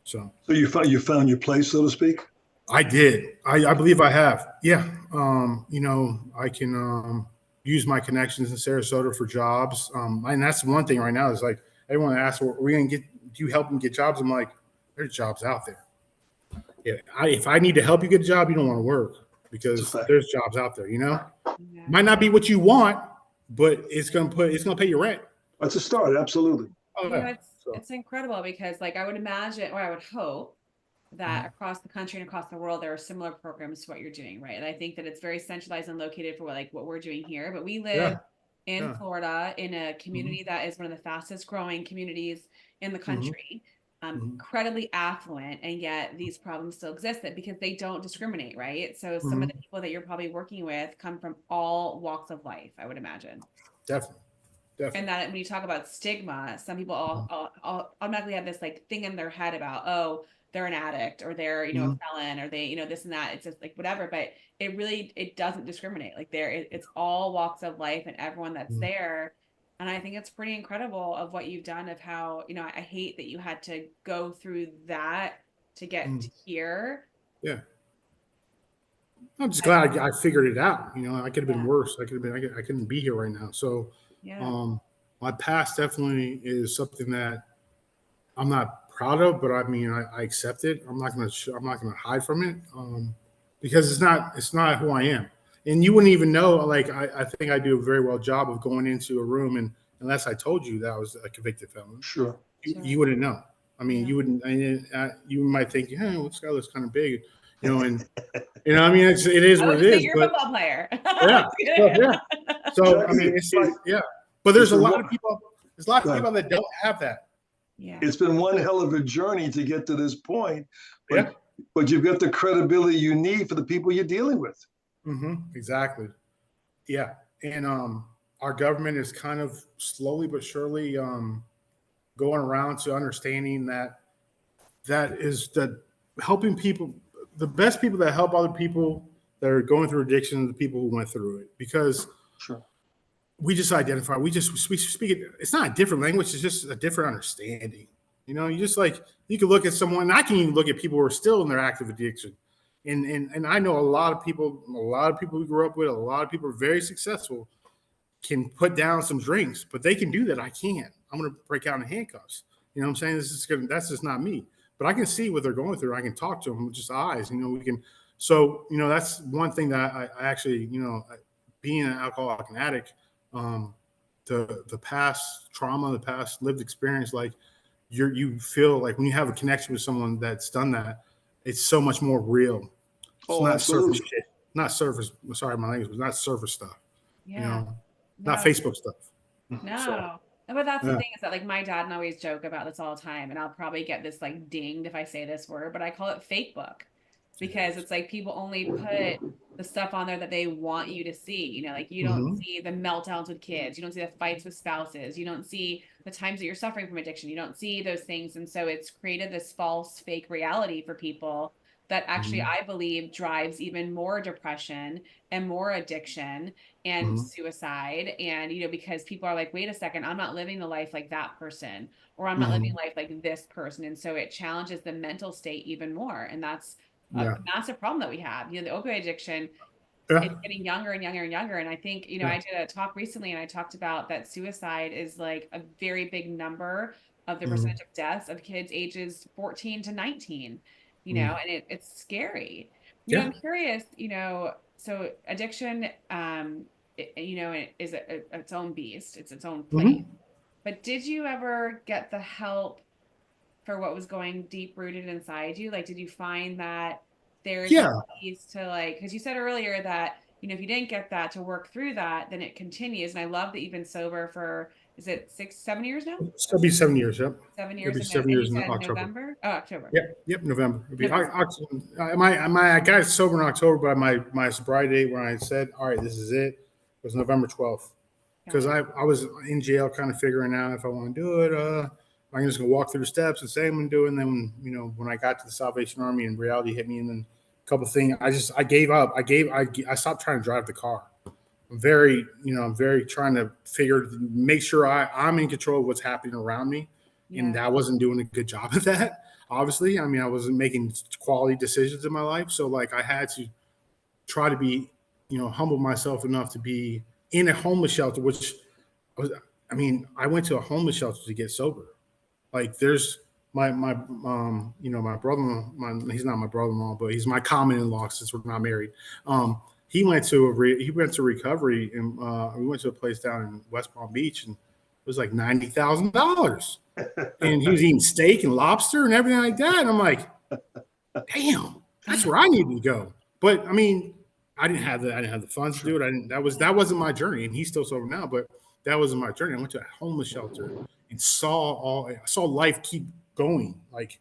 S3: So
S2: you found your place, so to speak?
S3: I did. I believe I have. Yeah. I can use my connections in Sarasota for jobs. And that's one thing right now is like everyone asks, well, are we going to do you help them get jobs? I'm like, there's jobs out there. If I need to help you get a job, you don't want to work because there's jobs out there, Yeah. Might not be what you want, but it's going to pay your rent.
S2: That's a start. Absolutely.
S3: Oh, yeah.
S1: It's incredible because I would imagine, or I would hope that across the country and across the world, there are similar programs to what you're doing, right? And I think that it's very centralized and located for what we're doing here, but we live in Florida in a community that is one of the fastest growing communities in the country, incredibly affluent, and yet these problems still exist because they don't discriminate, right? So some of the people that you're probably working with come from all walks of life, I would imagine.
S3: Definitely.
S1: And that when you talk about stigma, some people all automatically have this thing in their head about, oh, they're an addict or they're, a felon or they, this and that. It's just whatever, but it doesn't discriminate. It's all walks of life and everyone that's there. And I think it's pretty incredible of what you've done of how, I hate that you had to go through that to get to here. Yeah.
S3: I'm just glad I figured it out. I could have been worse. I couldn't be here right now. So my past definitely is something that I'm not proud of, but I accept it. I'm not going to hide from it because it's not who I am. And you wouldn't even know. I think I do a very well job of going into a room, and unless I told you that I was a convicted felon,
S2: sure,
S3: you wouldn't know. You wouldn't. You might think, hey, this guy looks kind of big, and it is what it is.
S1: You're a football player.
S3: Yeah. So it's but there's a lot of people. There's a lot of people that don't have that.
S1: Yeah.
S2: It's been one hell of a journey to get to this point. But but you've got the credibility you need for the people you're dealing with.
S3: Exactly. Yeah. And our government is kind of slowly but surely going around to understanding that helping people, the best people that help other people that are going through addiction are the people who went through it, because
S2: Sure.
S3: we just identify, we speak it. It's not a different language. It's just a different understanding. You just like, you can look at someone, and I can even look at people who are still in their active addiction. And I know a lot of people we grew up with, a lot of people are very successful, can put down some drinks, but they can do that. I can't. I'm going to break out in handcuffs. You know what I'm saying? That's just not me. But I can see what they're going through. I can talk to them with just eyes. We can. So that's one thing that I actually, being an alcoholic and addict, the past trauma, the past lived experience, like you feel like when you have a connection with someone that's done that, it's so much more real. It's not
S2: absolutely.
S3: surface shit. Not surface. Sorry, my language was not surface stuff.
S1: Yeah.
S3: Not
S1: No.
S3: Facebook stuff.
S1: No.
S3: So,
S1: But that's the thing, is that like my dad and I always joke about this all the time, and I'll probably get this like dinged if I say this word, but I call it fake book, because it's like people only put the stuff on there that they want you to see. Like you don't see the meltdowns with kids, you don't see the fights with spouses, you don't see the times that you're suffering from addiction, you don't see those things. And so it's created this false fake reality for people that actually I believe drives even more depression and more addiction and suicide. And because people are like, wait a second, I'm not living the life like that person, or I'm not living life like this person. And so it challenges the mental state even more. And that's a massive problem that we have. The opioid addiction, it's getting younger and younger and younger. And I think, I did a talk recently, and I talked about that suicide is like a very big number of the percentage of deaths of kids ages 14 to 19, and it's scary. I'm curious, so addiction, it is its own beast. It's its own place. But did you ever get the help for what was going deep rooted inside you? Like, did you find that there's ways to, like, because you said earlier that, if you didn't get that to work through that, then it continues. And I love that you've been sober for, is it 7 years now?
S3: It'll be 7 years. Yep.
S1: 7 years.
S3: It'll be
S1: And
S3: 7 years
S1: you
S3: in
S1: said
S3: October.
S1: November? Oh, October.
S3: Yep. November. It'll be
S1: November.
S3: I got sober in October, but my sobriety date when I said, all right, this is it, was November 12th. Because I was in jail kind of figuring out if I want to do it. I'm just going to walk through the steps and say I'm going to do it. And then, when I got to the Salvation Army and reality hit me, and then a couple of things, I gave up. I stopped trying to drive the car. I'm very trying to make sure I'm in control of what's happening around me. Yeah. And I wasn't doing a good job of that. Obviously, I wasn't making quality decisions in my life. So like I had to try to be, humble myself enough to be in a homeless shelter, which I went to a homeless shelter to get sober. Like there's my brother, he's not my brother-in-law, but he's my common-in-law since we're not married. He went to recovery, and we went to a place down in West Palm Beach, and it was like $90,000, and he was eating steak and lobster and everything like that. And I'm like, damn, that's where I needed to go. But I didn't have the funds to do it. That wasn't my journey, and he's still sober now, but that wasn't my journey. I went to a homeless shelter and saw life keep going. Like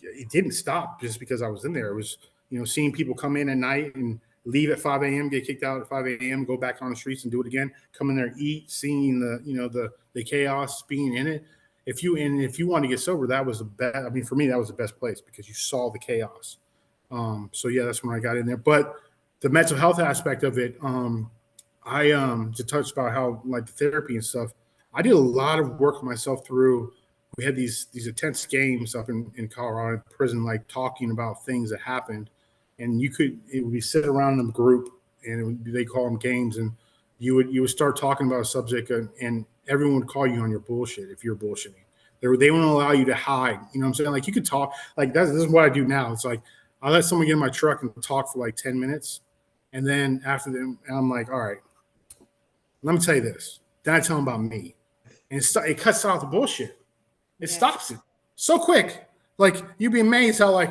S3: it didn't stop just because I was in there. It was, seeing people come in at night and leave at 5 a.m., get kicked out at 5 a.m., go back on the streets and do it again, come in there, eat, seeing the chaos, being in it. If you want to get sober, that was the best. For me, that was the best place because you saw the chaos. So yeah, that's when I got in there. But the mental health aspect of it, I to touch about how like the therapy and stuff, I did a lot of work with myself through. We had these intense games up in Colorado prison, like talking about things that happened, and it would be sit around in a group, and they call them games, and you would start talking about a subject, and everyone would call you on your bullshit if you're bullshitting. They wouldn't allow you to hide. You know what I'm saying? Like you could talk. Like this is what I do now. It's like I let someone get in my truck and talk for like 10 minutes, and then after them, I'm like, all right, let me tell you this. Then I tell them about me. And it cuts out the bullshit. It stops it so quick. Like you'd be amazed how like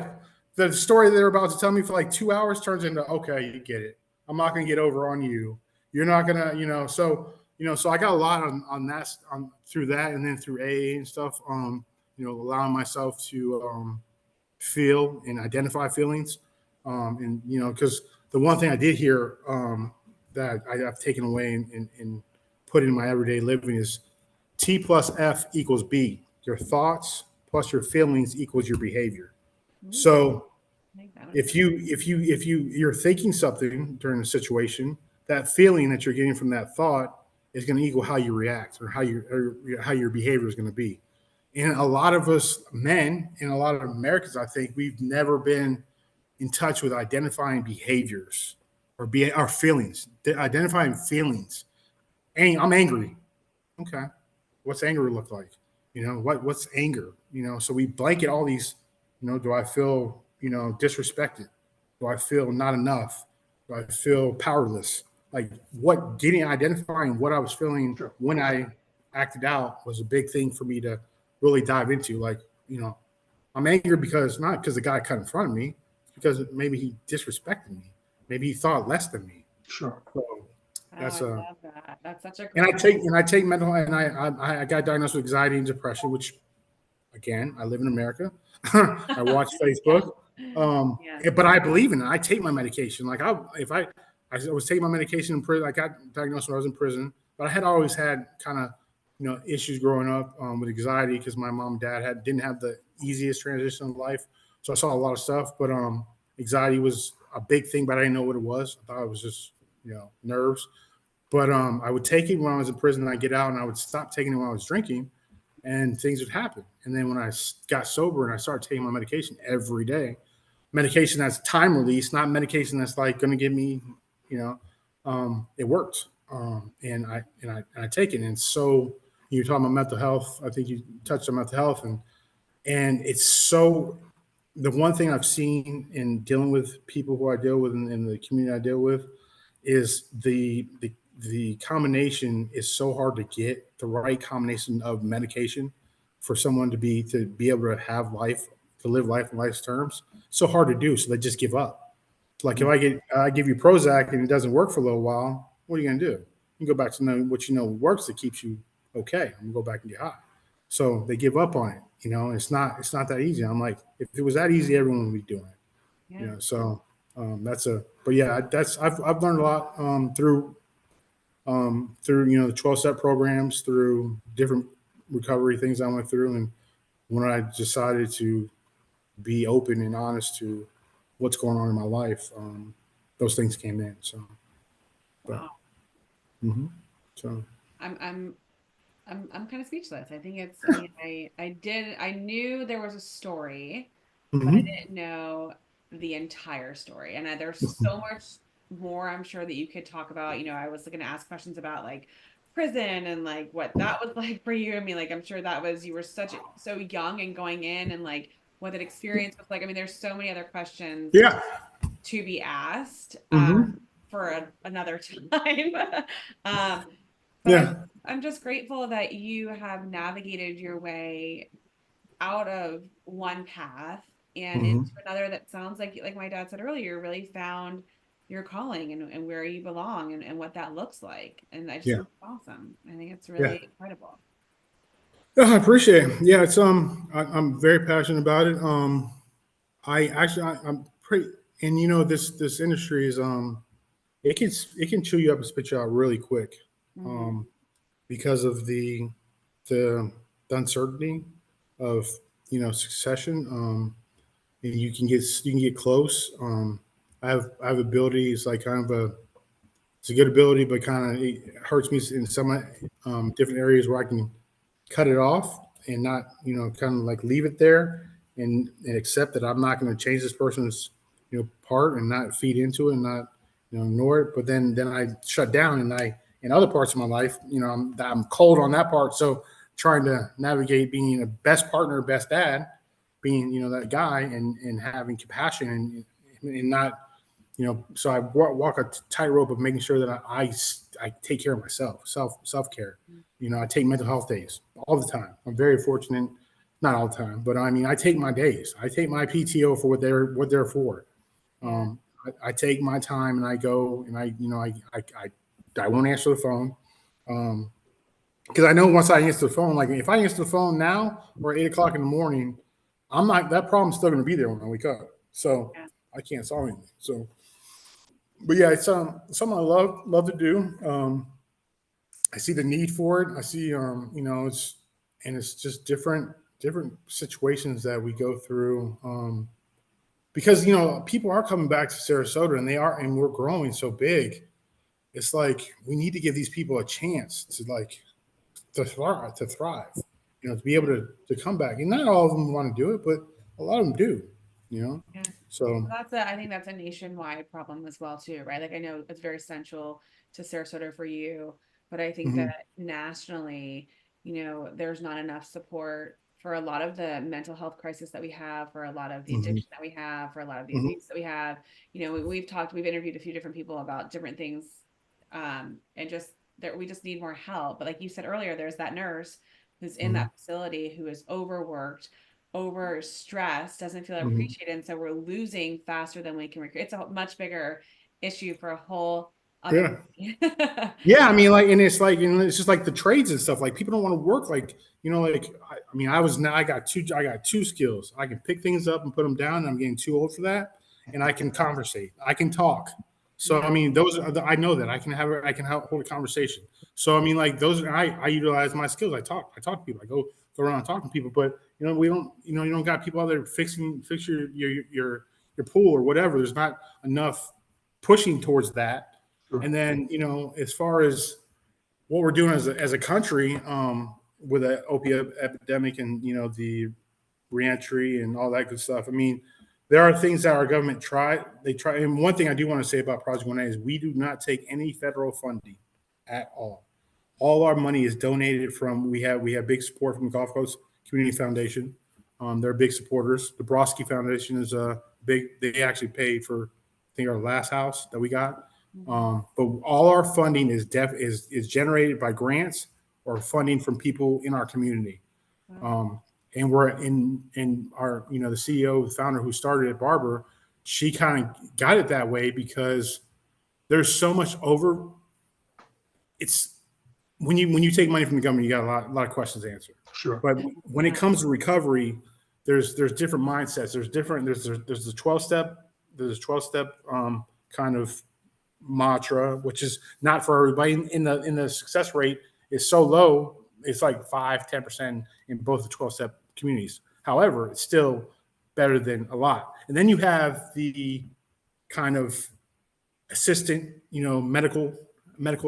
S3: the story they're about to tell me for like 2 hours turns into, okay, you get it. I'm not going to get over on you. You're not going to, so I got a lot on that, through that, and then through AA and stuff, allowing myself to feel and identify feelings. And, you know, because the one thing I did hear that I've taken away and put in my everyday living is T plus F equals B. Your thoughts plus your feelings equals your behavior.
S1: Ooh,
S3: So
S1: I like that one.
S3: you're thinking something during a situation, that feeling that you're getting from that thought is going to equal how you react or how your behavior is going to be. And a lot of us men and a lot of Americans, I think, we've never been in touch with identifying behaviors or our feelings, identifying feelings. I'm angry. Okay, what's anger look like? You know, what's anger? You know, so we blanket all these. You know, do I feel disrespected? Do I feel not enough? Do I feel powerless? Like identifying what I was feeling
S2: Sure.
S3: when I acted out was a big thing for me to really dive into. Like, you know, I'm angry not because the guy cut in front of me, because maybe he disrespected me. Maybe he thought less than me.
S2: Sure.
S3: So
S1: Oh, I
S3: that's
S1: love that. That's such a
S3: and
S1: great.
S3: I take mental, and I got diagnosed with anxiety and depression, which again, I live in America. I watch Facebook,
S1: Yeah.
S3: but I believe in it. I take my medication. Like I was taking my medication in prison. I got diagnosed when I was in prison, but I had always had kind of issues growing up with anxiety because my mom and dad didn't have the easiest transition in life, so I saw a lot of stuff. But anxiety was a big thing, but I didn't know what it was. I thought it was just nerves. But I would take it when I was in prison, and I'd get out, and I would stop taking it when I was drinking, and things would happen. And then when I got sober and I started taking my medication every day, medication that's time release, not medication that's like going to give me, it worked. And I take it. And so you're talking about mental health. I think you touched on mental health, and it's so. The one thing I've seen in dealing with people who I deal with in the community I deal with is the combination is so hard to get the right combination of medication for someone to be able to have life, to live life on life's terms. It's so hard to do, so they just give up. Like if I give you Prozac and it doesn't work for a little while, what are you going to do? You go back to know what works that keeps you okay. I'm gonna go back and get high. So they give up on it. It's not that easy. I'm like, if it was that easy, everyone would be doing it.
S1: Yeah.
S3: So but yeah, I've learned a lot through the 12-step programs, through different recovery things I went through, and when I decided to be open and honest to what's going on in my life, those things came in. So, but,
S1: Wow.
S3: so
S1: I'm kind of speechless. I think it's. I mean, I knew there was a story, but I
S3: mhm.
S1: didn't know the entire story. And there's so much more I'm sure that you could talk about. I was going to ask questions about like prison and like what that was like for you. I mean, like I'm sure you were so young and going in and like what that experience was like. I mean, there's so many other questions
S3: Yeah.
S1: to be asked
S3: Hmm.
S1: for another time. um, but
S3: Yeah.
S1: I'm just grateful that you have navigated your way out of one path and into
S3: Hmm.
S1: another that sounds like my dad said earlier, really found your calling and where you belong and what that looks like. And I just
S3: Yeah.
S1: think it's awesome. I think it's
S3: Yeah.
S1: really incredible.
S3: Yeah, I appreciate it. Yeah, it's I'm very passionate about it. I'm pretty, and this industry is it can chew you up and spit you out really quick,
S1: Mm-hmm.
S3: um, because of the uncertainty of succession. And you can get close. I have abilities like kind of it's a good ability, but kind of it hurts me in some different areas where I can cut it off and not kind of like leave it there and accept that I'm not going to change this person's part and not feed into it and not ignore it. But then I shut down and I in other parts of my life I'm cold on that part. So trying to navigate being a best partner, best dad, being that guy and having compassion and not so I walk a tightrope of making sure that I take care of myself, self care. I take mental health days all the time. I'm very fortunate, not all the time, but I mean, I take my days. I take my PTO for what they're for.
S1: Yeah.
S3: I take my time and I go and I won't answer the phone. Because I know once I answer the phone, like if I answer the phone now or 8 o'clock in the morning, I'm not, that problem's still going to be there when I wake up. So
S1: Yeah.
S3: I can't solve anything. So, but yeah, it's something I love to do. I see the need for it. I see, it's just different situations that we go through. Because, people are coming back to Sarasota and we're growing so big. It's like, we need to give these people a chance to thrive, to be able to come back. And not all of them want to do it, but a lot of them do,
S1: Yeah.
S3: So
S1: I think that's a nationwide problem as well too, right? Like I know it's very central to Sarasota for you, but I think
S3: mhm,
S1: that nationally, there's not enough support for a lot of the mental health crisis that we have, for a lot of the
S3: mhm,
S1: addiction that we have, for a lot of the
S3: mhm,
S1: abuse that we have. We've interviewed a few different people about different things, and just that we just need more help. But like you said earlier, there's that nurse who's in
S3: mhm,
S1: that facility who is overworked, over stressed, doesn't feel
S3: mhm.
S1: appreciated, and so we're losing faster than we can recruit. It's a much bigger issue for a whole other.
S3: Yeah. Yeah, I mean, and it's just like the trades and stuff. Like people don't want to work. I got two skills. I can pick things up and put them down. And I'm getting too old for that, and I can conversate. I can talk. So
S1: Yeah.
S3: I mean, I know that I can hold a conversation. So I mean, like I utilize my skills. I talk to people. I go around talking to people. But we don't. You don't got people out there fix your pool or whatever. There's not enough pushing towards that.
S2: Sure.
S3: And then, as far as what we're doing as a country, with the opiate epidemic and, the reentry and all that good stuff. I mean, there are things that our government they try. And one thing I do want to say about Project 1A is we do not take any federal funding at all. All our money is donated from, we have big support from the Gulf Coast Community Foundation. They're big supporters. The Broski Foundation is they actually paid for, I think, our last house that we got. But all our funding is generated by grants or funding from people in our community. And we're in our, the CEO, the founder who started it, Barbara, she kind of got it that way because there's so much it's when you take money from the government, you got a lot of questions to answer.
S2: Sure.
S3: But when it comes to recovery, there's different mindsets. There's the 12-step kind of mantra, which is not for everybody. In the success rate is so low, it's like 5-10% in both the 12-step communities. However, it's still better than a lot. And then you have the kind of assistant, medical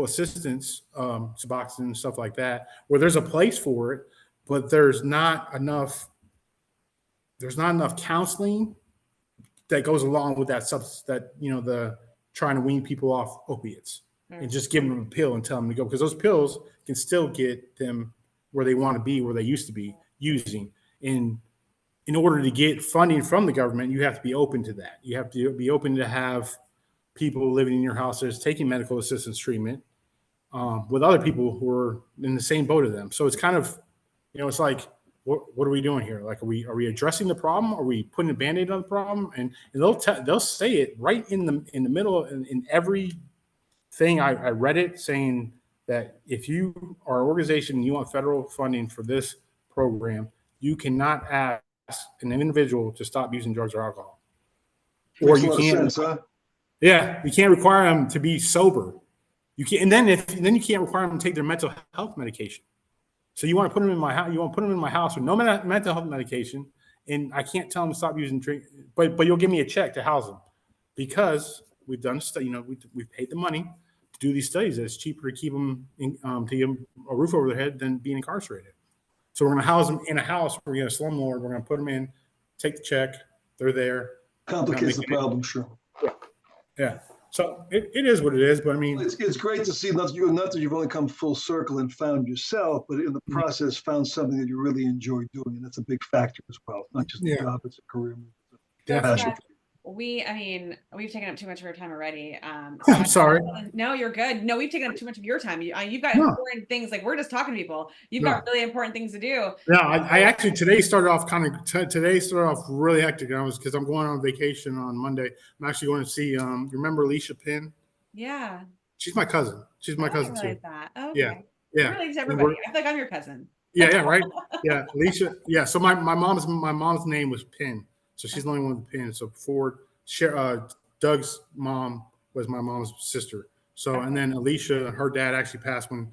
S3: assistance, Suboxone, stuff like that, where there's a place for it, but there's not enough counseling that goes along with that substance, that, the trying to wean people off opiates and just give them a pill and tell them to go, because those pills can still get them where they want to be, where they used to be using. In order to get funding from the government, you have to be open to that. You have to be open to have people living in your house that's taking medical assistance treatment, with other people who are in the same boat as them. So it's kind of, it's like, what are we doing here? Like, are we addressing the problem? Are we putting a Band-Aid on the problem? And they'll say it right in the middle, in every thing. I read it saying that if you are an organization and you want federal funding for this program, you cannot ask an individual to stop using drugs or alcohol.
S2: Makes a lot of sense, huh?
S3: Yeah, you can't require them to be sober. You can't, and then you can't require them to take their mental health medication. So you want to put them in my house? You want to put them in my house with no mental health medication, and I can't tell them to stop using drink, but you'll give me a check to house them, because we've done study. We've paid the money to do these studies. It's cheaper to keep them to give them a roof over their head than being incarcerated. So we're going to house them in a house. We're going to slumlord. We're going to put them in, take the check. They're there.
S2: Complicates the problem, sure.
S3: Yeah. So it is what it is. But I mean,
S2: it's great to see not that you've only come full circle and found yourself, but in the process found something that you really enjoy doing, and that's a big factor as well. Not just a job; it's a career.
S3: Yeah.
S1: We've taken up too much of your time already.
S3: I'm sorry.
S1: No, you're good. No, we've taken up too much of your time. You've got
S3: No.
S1: important things. Like, we're just talking to people. You've got really important things to do.
S3: No, I actually today started off really hectic. Because I'm going on vacation on Monday. I'm actually going to see. You remember Alicia Penn?
S1: Yeah.
S3: She's my cousin. She's my cousin too.
S1: That. Okay.
S3: Yeah.
S1: You're related to everybody. I feel like I'm your cousin.
S3: Yeah, yeah, right. Yeah, Alicia. Yeah, so my mom's name was Pin, so she's the only one with Pin. So before Doug's mom was my mom's sister. So and
S1: Okay.
S3: then Alicia, her dad actually passed when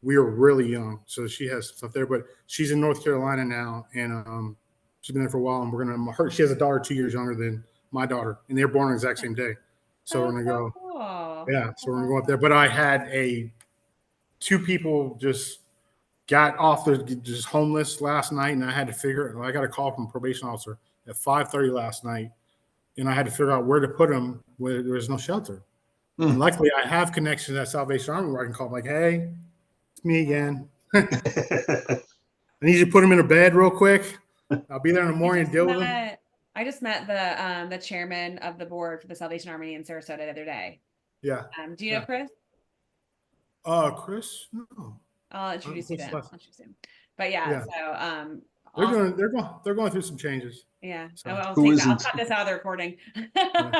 S3: we were really young. So she has stuff there, but she's in North Carolina now, and she's been there for a while. And we're gonna her. She has a daughter 2 years younger than my daughter, and they're born on the exact same day. So we're
S1: Oh,
S3: gonna
S1: so
S3: go.
S1: cool.
S3: Yeah, so we're gonna go up there. But I had a two people just got off the just homeless last night, and I had to figure. I got a call from a probation officer at 5:30 last night, and I had to figure out where to put them where there was no shelter. And
S2: Hmm.
S3: luckily, I have connections at Salvation Army where I can call them like, "Hey, it's me again. I need you to put them in a bed real quick. I'll be there in the
S1: I
S3: morning and
S1: just
S3: deal with them."
S1: met I just met the chairman of the board for the Salvation Army in Sarasota the other day.
S3: Yeah,
S1: Do you know
S3: yeah.
S1: Chris?
S3: Chris, no,
S1: I'll introduce you to
S3: what's
S1: him.
S3: left?
S1: I'll introduce him. But yeah,
S3: Yeah,
S1: so
S3: they're
S1: awesome.
S3: going. They're going through some changes.
S1: Yeah. Oh,
S3: So
S1: I'll
S2: Who
S1: take that. I'll
S2: isn't?
S1: cut this out of the recording.
S3: yeah.
S1: I'm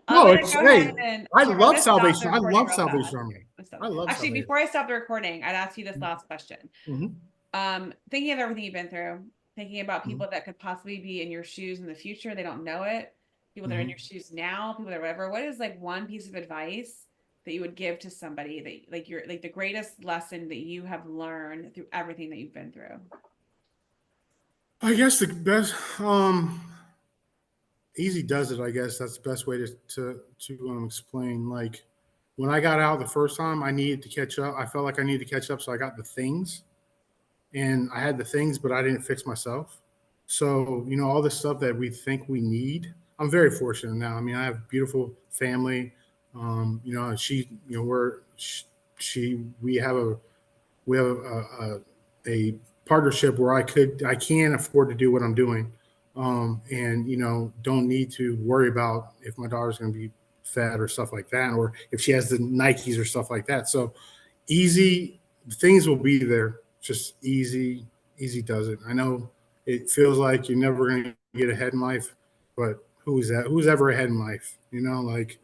S3: No,
S1: gonna
S3: it's
S1: go ahead
S3: hey.
S1: and
S3: I
S1: here, I'm
S3: love
S1: gonna stop the
S3: Salvation. I
S1: recording
S3: love
S1: real
S3: Salvation
S1: fast.
S3: Army.
S1: Stop.
S3: I love
S1: Actually,
S3: Salvation.
S1: before I stop the recording, I'd ask you this last question.
S3: Mm-hmm.
S1: Thinking of everything you've been through, thinking about
S3: Mm-hmm.
S1: people that could possibly be in your shoes in the future, they don't know it, people that are in
S3: Mm-hmm.
S1: your shoes now, people that are whatever, what is like one piece of advice that you would give to somebody that like you're like the greatest lesson that you have learned through everything that you've been through?
S3: I guess the best easy does it. I guess that's the best way to explain. Like when I got out the first time, I needed to catch up. I felt like I needed to catch up, so I got the things, and I had the things, but I didn't fix myself. So all the stuff that we think we need. I'm very fortunate now. I mean, I have a beautiful family. She, we're she we have a partnership where I can afford to do what I'm doing, and don't need to worry about if my daughter's going to be fed or stuff like that, or if she has the Nikes or stuff like that. So easy things will be there. Just easy does it. I know it feels like you're never going to get ahead in life, but who's that? Who's ever ahead in life? Like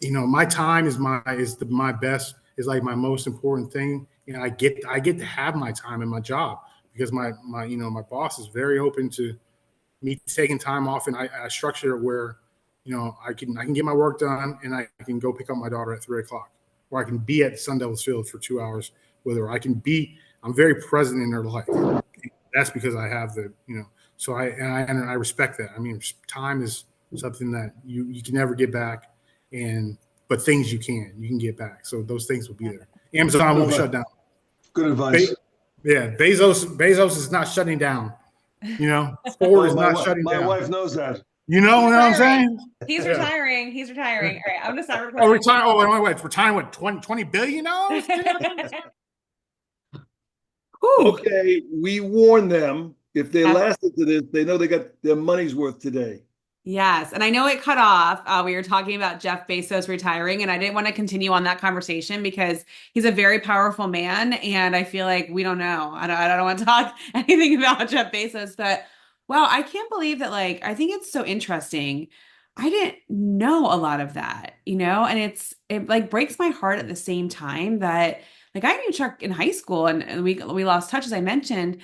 S3: my time my best is like my most important thing, and I get to have my time in my job because my boss is very open to me taking time off, and I structure it where I can get my work done, and I can go pick up my daughter at 3 o'clock, or I can be at Sun Devils Field for 2 hours with her. I'm very present in her life. That's because I have so I respect that. I mean, time is something that you can never get back, but things you can get back. So those things will be there. Amazon
S2: Good
S3: won't
S2: advice.
S3: shut down.
S2: Good advice.
S3: Yeah, Bezos is not shutting down. Ford
S2: Well,
S3: is not shutting
S2: my
S3: down.
S2: wife knows that.
S3: You know
S1: He's
S3: what I'm
S1: retiring.
S3: saying?
S1: He's
S3: Yeah.
S1: retiring. He's retiring. All right, I'm gonna stop
S3: Oh,
S1: recording.
S3: retire. Oh, wait. Retiring what? $20 billion? Whew.
S2: Okay, we warn them. If they
S1: Yes.
S2: lasted to this, they know they got their money's worth today.
S1: Yes. And I know it cut off. We were talking about Jeff Bezos retiring, and I didn't want to continue on that conversation because he's a very powerful man. And I feel like we don't know. I don't want to talk anything about Jeff Bezos, but wow, I can't believe that. Like, I think it's so interesting. I didn't know a lot of that, and it like breaks my heart at the same time that like I knew Chuck in high school and we lost touch, as I mentioned.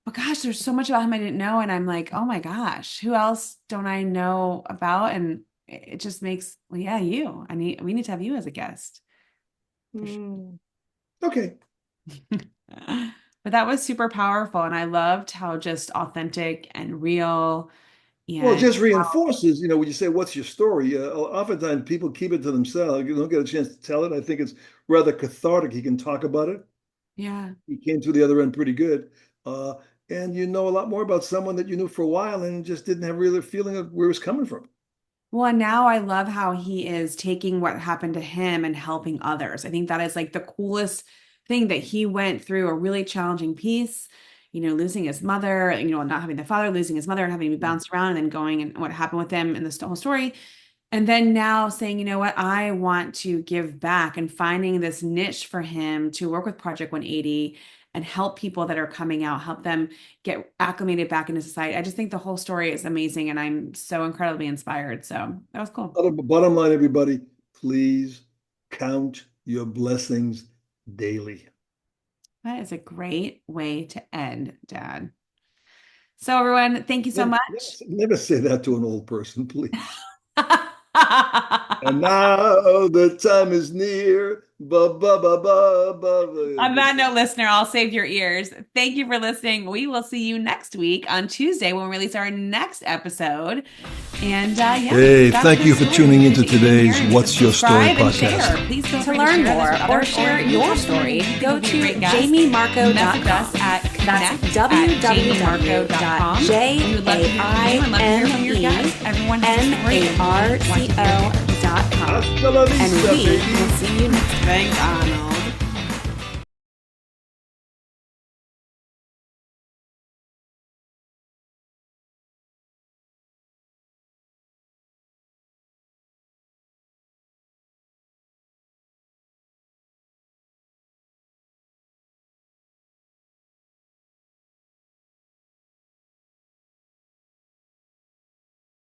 S1: But gosh, there's so much about him I didn't know. And I'm like, oh my gosh, who else don't I know about? And it just makes, well, yeah, you. We need to have you as a guest. For sure.
S2: Okay.
S1: But that was super powerful. And I loved how just authentic and real
S2: Well, it
S1: and
S2: just reinforces, when you say, what's your story? Oftentimes people keep it to themselves. You don't get a chance to tell it. I think it's rather cathartic. He can talk about it.
S1: yeah.
S2: He came through the other end pretty good. Uh, and you know a lot more about someone that you knew for a while and just didn't have really a feeling of where it was coming from.
S1: Well, and now I love how he is taking what happened to him and helping others. I think that is like the coolest thing that he went through a really challenging piece, losing his mother, not having the father, losing his mother and having to be bounced around and then going and what happened with him and the whole story. And then now saying, you know what, I want to give back and finding this niche for him to work with Project 180 and help people that are coming out, help them get acclimated back into society. I just think the whole story is amazing and I'm so incredibly inspired. So that was cool.
S2: Bottom line, everybody, please count your blessings daily.
S1: That is a great way to end, Dad. So everyone, thank you so much.
S2: Never say that to an old person, please. And now the time is near. Ba, ba, ba, ba, ba.
S1: On that note, listener, I'll save your ears. Thank you for listening. We will see you next week on Tuesday when we release our next episode. And
S2: hey, thank you for tuning into today's What's Your Story podcast.
S1: Please
S4: to learn more or share your story, go to JaimeMarco.com. That's www.JaimeMarco.com. And we will see you next time.
S1: Thanks, Arnold.